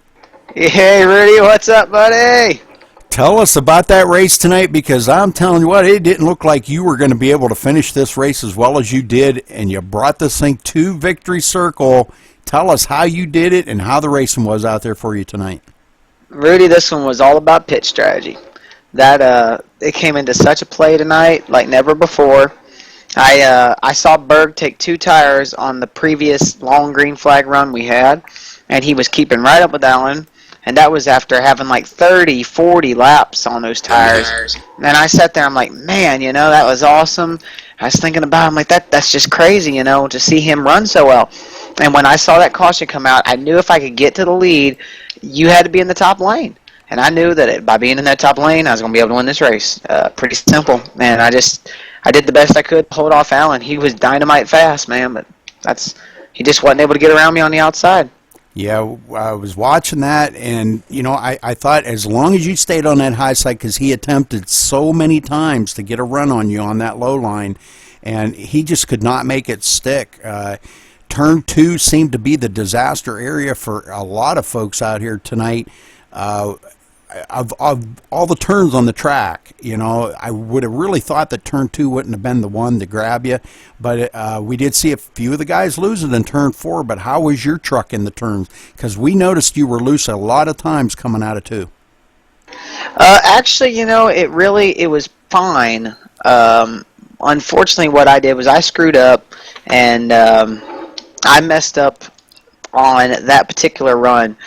Hey, Rudy, what's up, buddy? Tell us about that race tonight, because I'm telling you what, it didn't look like you were going to be able to finish this race as well as you did, and you brought this thing to victory circle. Tell us how you did it and how the racing was out there for you tonight. Rudy, this one was all about pit strategy. That it came into such a play tonight like never before. I saw Berg take 2 tires on the previous long green flag run we had, and he was keeping right up with Allen. And that was after having like 30, 40 laps on those tires. And I sat there, I'm like, man, you know, that was awesome. I was thinking about it, I'm like, that's just crazy, you know, to see him run so well. And when I saw that caution come out, I knew if I could get to the lead, you had to be in the top lane. And I knew that by being in that top lane, I was going to be able to win this race. Pretty simple. And I did the best I could to hold off Allen. He was dynamite fast, man, but he just wasn't able to get around me on the outside. Yeah, I was watching that, and, you know, I thought as long as you stayed on that high side, because he attempted so many times to get a run on you on that low line, and he just could not make it stick. Turn 2 seemed to be the disaster area for a lot of folks out here tonight. Of all the turns on the track, you know, I would have really thought that turn 2 wouldn't have been the one to grab you, but we did see a few of the guys lose it in turn 4. But how was your truck in the turns? Because we noticed you were loose a lot of times coming out of 2. Actually, you know, it was fine. Unfortunately, what I did was I screwed up, and I messed up on that particular run.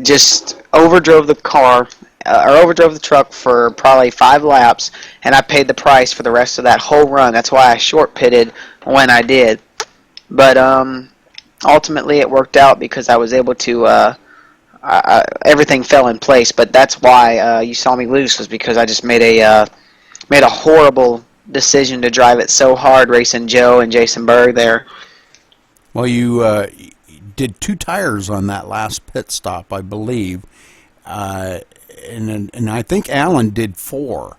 Just overdrove the car, or overdrove the truck for probably 5 laps, and I paid the price for the rest of that whole run. That's why I short pitted when I did. But ultimately it worked out because I was able to, everything fell in place. But that's why you saw me lose, was because I just made made a horrible decision to drive it so hard racing Joe and Jason Berg there. Well, you did 2 tires on that last pit stop, I believe, and I think Alan did 4.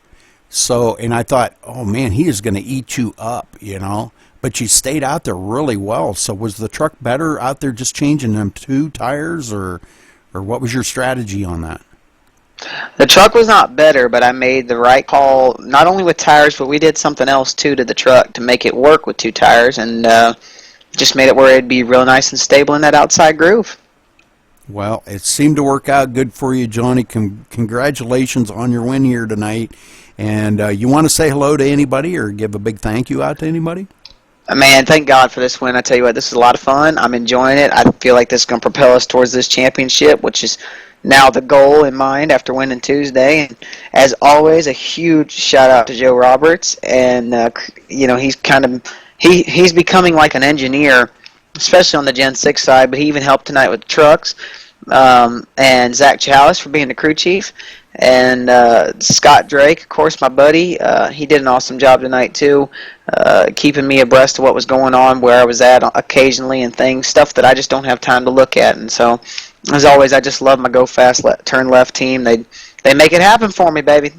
So, and I thought, oh man, he is going to eat you up, you know. But you stayed out there really well. So was the truck better out there just changing them 2 tires, or what was your strategy on that? The truck was not better, but I made the right call, not only with tires, but we did something else too to the truck to make it work with 2 tires, and just made it where it'd be real nice and stable in that outside groove. Well, it seemed to work out good for you, Johnny. Congratulations on your win here tonight. And you want to say hello to anybody or give a big thank you out to anybody? Man, thank God for this win. I tell you what, this is a lot of fun. I'm enjoying it. I feel like this is going to propel us towards this championship, which is now the goal in mind after winning Tuesday. And as always, a huge shout out to Joe Roberts. And you know, he's he's becoming like an engineer, especially on the Gen 6 side. But he even helped tonight with the trucks. And Zach Chalice for being the crew chief. And Scott Drake, of course, my buddy, he did an awesome job tonight too, keeping me abreast of what was going on, where I was at occasionally, and stuff that I just don't have time to look at. And so, as always, I just love my go fast, turn left team. They make it happen for me, baby.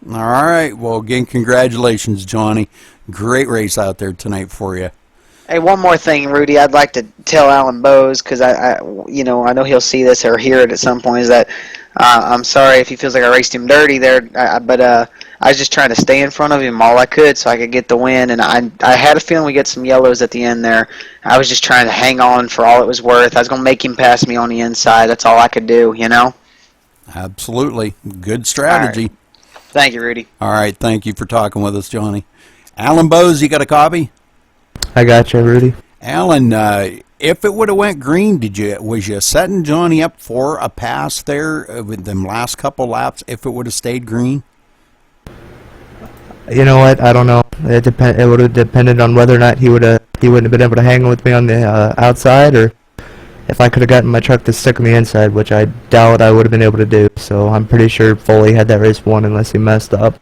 All right. Well, again, congratulations, Johnny. Great race out there tonight for you. Hey, one more thing, Rudy. I'd like to tell Alan Bowes, because I know he'll see this or hear it at some point. Is that I'm sorry if he feels like I raced him dirty there, but I was just trying to stay in front of him all I could so I could get the win. And I had a feeling we get some yellows at the end there. I was just trying to hang on for all it was worth. I was going to make him pass me on the inside. That's all I could do, you know. Absolutely, good strategy. Right. Thank you, Rudy. All right, thank you for talking with us, Johnny. Alan Bowes, you got a copy? I got you, Rudy. Alan, if it would have went green, was you setting Johnny up for a pass there with them last couple laps if it would have stayed green? You know what? I don't know. It would have depended on whether or not he wouldn't have been able to hang with me on the outside, or if I could have gotten my truck to stick on the inside, which I doubt I would have been able to do. So I'm pretty sure Foley had that race won unless he messed up.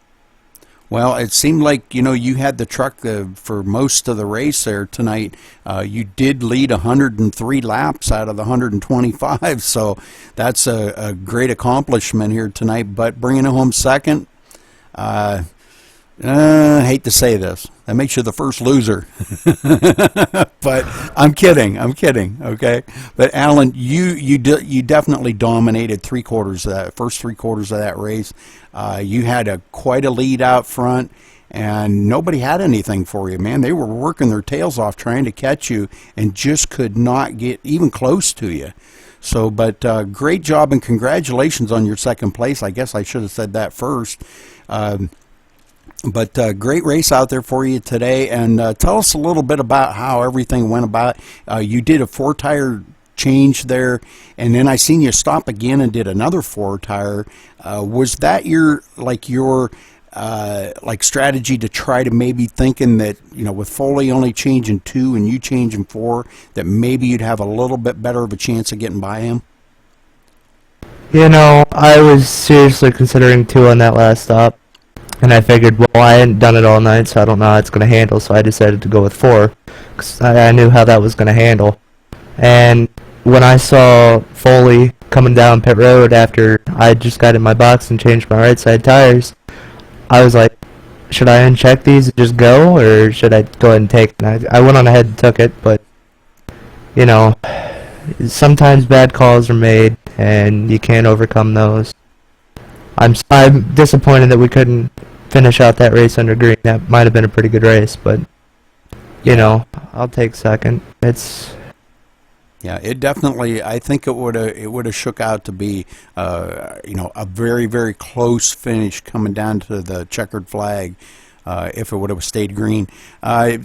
Well, it seemed like, you had the truck for most of the race there tonight. You did lead 103 laps out of the 125, so that's a great accomplishment here tonight. But bringing it home second, I hate to say this, that makes you the first loser. But I'm kidding, okay? But Alan, you definitely dominated first 3 quarters of that race. You had quite a lead out front, and nobody had anything for you, man. They were working their tails off trying to catch you and just could not get even close to you. So, but great job and congratulations on your second place. I guess I should have said that first. But great race out there for you today, and tell us a little bit about how everything went about. You did a 4-tire change there, and then I seen you stop again and did another 4-tire. Was that your strategy to try to maybe thinking that, with Foley only changing 2 and you changing 4, that maybe you'd have a little bit better of a chance of getting by him? I was seriously considering 2 on that last stop. And I figured, well, I hadn't done it all night, so I don't know how it's going to handle, so I decided to go with 4, because I knew how that was going to handle. And when I saw Foley coming down pit road after I just got in my box and changed my right side tires, I was like, should I uncheck these and just go, or should I go ahead and take it? And I went on ahead and took it, but, sometimes bad calls are made, and you can't overcome those. I'm disappointed that we couldn't finish out that race under green. That might have been a pretty good race, but I'll take second. Yeah, it definitely. I think it would have shook out to be a very, very close finish coming down to the checkered flag. If it would have stayed green.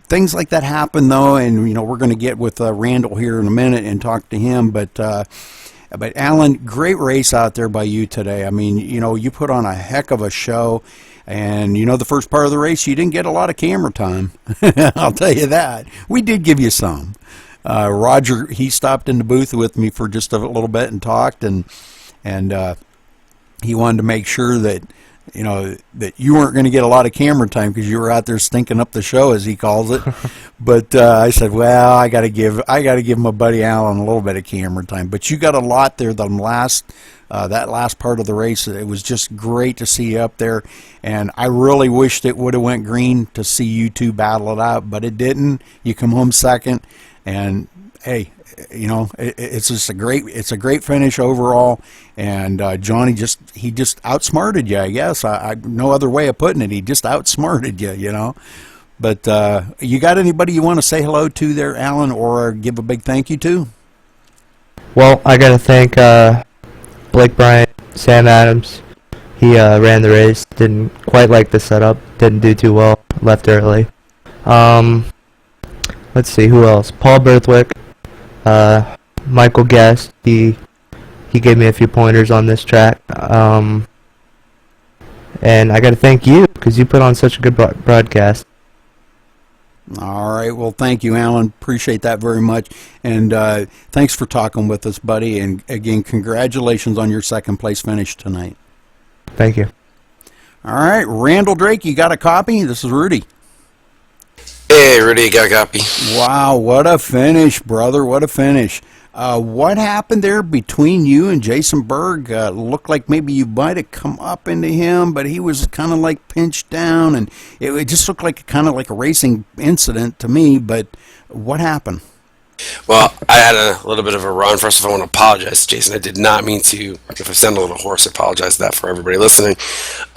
Things like that happen though, and we're going to get with Randall here in a minute and talk to him, but Alan, great race out there by you today. I mean, you put on a heck of a show, and the first part of the race you didn't get a lot of camera time. I'll tell you that. We did give you some. Roger, he stopped in the booth with me for just a little bit and talked, and he wanted to make sure that you know, that you weren't going to get a lot of camera time because you were out there stinking up the show, as he calls it. But I said, well, I got to give my buddy Alan a little bit of camera time. But you got a lot there. The that last part of the race, it was just great to see you up there. And I really wished it would have went green to see you two battle it out, but it didn't. You come home second, and hey, you know, it's just a great finish overall. And Johnny just outsmarted you, I guess. I no other way of putting it. He just outsmarted you, you know. But you got anybody you want to say hello to there, Alan, or give a big thank you to? Well, I got to thank Blake Bryant, Sam Adams. He ran the race. Didn't quite like the setup. Didn't do too well. Left early. Let's see, who else? Paul Berthwick. Michael Guest. He gave me a few pointers on this track. And I got to thank you because you put on such a good broadcast. All right. Well, thank you, Alan. Appreciate that very much. And thanks for talking with us, buddy. And again, congratulations on your second place finish tonight. Thank you. All right. Randall Drake, you got a copy? This is Rudy. Hey, Rudy, got a copy. Wow. What a finish, brother. What a finish. What happened there between you and Jason Berg? Looked like maybe you might have come up into him, but he was kind of like pinched down, and it just looked like kind of like a racing incident to me. But what happened? Well, I had a little bit of a run. First of all, I want to apologize, Jason. I did not mean to. If I sound a little hoarse, I apologize for that for everybody listening.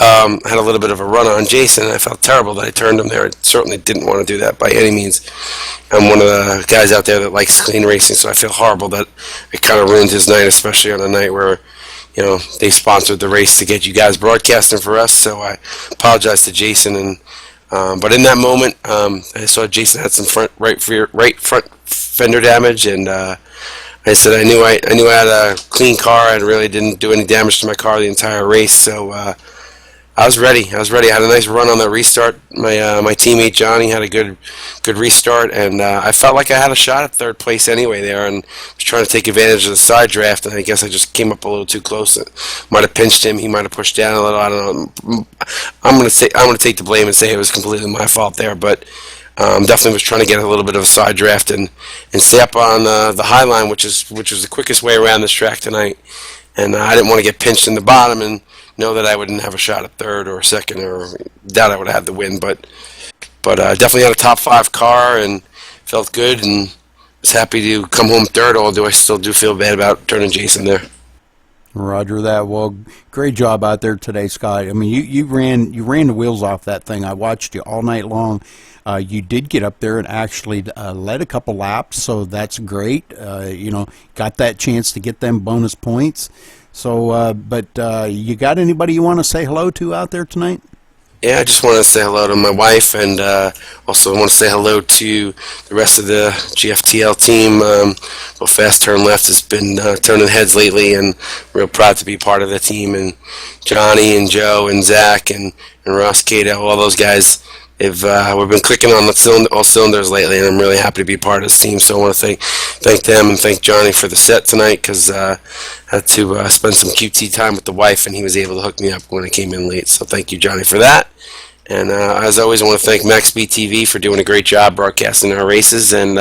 I had a little bit of a run on Jason, and I felt terrible that I turned him there. I certainly didn't want to do that by any means. I'm one of the guys out there that likes clean racing, so I feel horrible that it kind of ruined his night, especially on a night where, you know, they sponsored the race to get you guys broadcasting for us. So I apologize to Jason. And but in that moment, I saw Jason had some right front fender damage, and I said I knew I had a clean car. I really didn't do any damage to my car the entire race, so I was ready. I had a nice run on that restart. My teammate Johnny had a good restart, and I felt like I had a shot at third place anyway there, and was trying to take advantage of the side draft, and I guess I just came up a little too close. It might have pinched him. He might have pushed down a little. I don't know. I'm gonna take the blame and say it was completely my fault there, but definitely was trying to get a little bit of a side draft and stay up on the high line, which was the quickest way around this track tonight. And I didn't want to get pinched in the bottom and know that I wouldn't have a shot at third or second, or doubt I would have had the win. But definitely had a top 5 car and felt good and was happy to come home third, although I still do feel bad about turning Jason there. Roger that. Well, great job out there today, Scott. I mean, you ran the wheels off that thing. I watched you all night long. You did get up there and actually led a couple laps, so that's great. You know, got that chance to get them bonus points. So, but you got anybody you want to say hello to out there tonight? Yeah, I just want to say hello to my wife, and also want to say hello to the rest of the GFTL team. Well, Fast Turn Left has been turning heads lately, and real proud to be part of the team. And Johnny and Joe and Zach and Ross Cato, all those guys, we've been clicking on all cylinders lately, and I'm really happy to be part of this team. So I want to thank them and thank Johnny for the set tonight, because I had to spend some QT time with the wife, and he was able to hook me up when I came in late. So thank you, Johnny, for that. And as always, I want to thank MaxSpeedTV for doing a great job broadcasting our races. And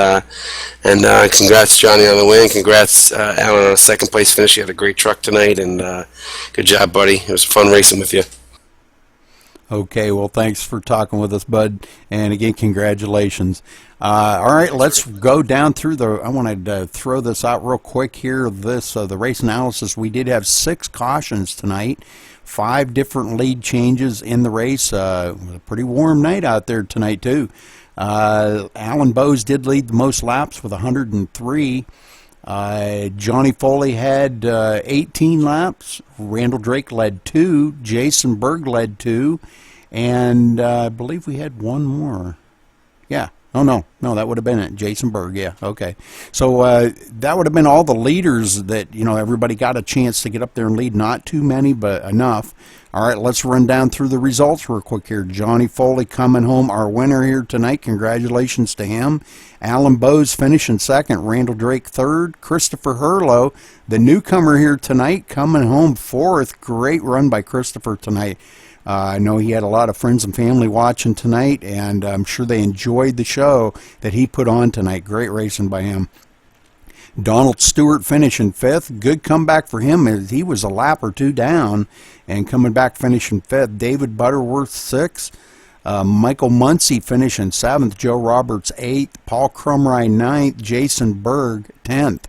congrats, Johnny, on the win. Congrats, Alan, on a second place finish. You had a great truck tonight, and good job, buddy. It was fun racing with you. Okay, well, thanks for talking with us, bud. And again, congratulations. All right, let's go down through I wanted to throw this out real quick here. The race analysis. We did have 6 cautions tonight, 5 different lead changes in the race. A pretty warm night out there tonight, too. Alan Bowes did lead the most laps with 103. Johnny Foley had 18 laps. Randall Drake led 2. Jason Berg led 2. And I believe we had one more. Yeah. Oh, no, that would have been it. Jason Berg, yeah, okay. So that would have been all the leaders that, you know, everybody got a chance to get up there and lead. Not too many, but enough. All right, let's run down through the results real quick here. Johnny Foley coming home, our winner here tonight. Congratulations to him. Alan Bowes finishing second. Randall Drake third. Christopher Hurlow, the newcomer here tonight, coming home fourth. Great run by Christopher tonight. I know he had a lot of friends and family watching tonight, and I'm sure they enjoyed the show that he put on tonight. Great racing by him. Donald Stewart finishing 5th. Good comeback for him, as he was a lap or 2 down and coming back finishing 5th. David Butterworth 6th. Michael Muncy finishing 7th. Joe Roberts 8th. Paul Crumry 9th. Jason Berg 10th.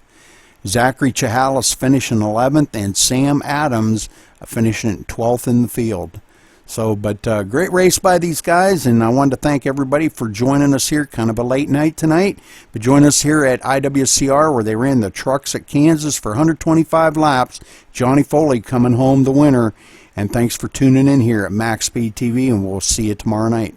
Zachary Chahalis finishing 11th. And Sam Adams finishing 12th in the field. So, but great race by these guys, and I wanted to thank everybody for joining us here. Kind of a late night tonight, but join us here at IWCR, where they ran the trucks at Kansas for 125 laps. Johnny Foley coming home the winner, and thanks for tuning in here at MaxSpeedTV, and we'll see you tomorrow night.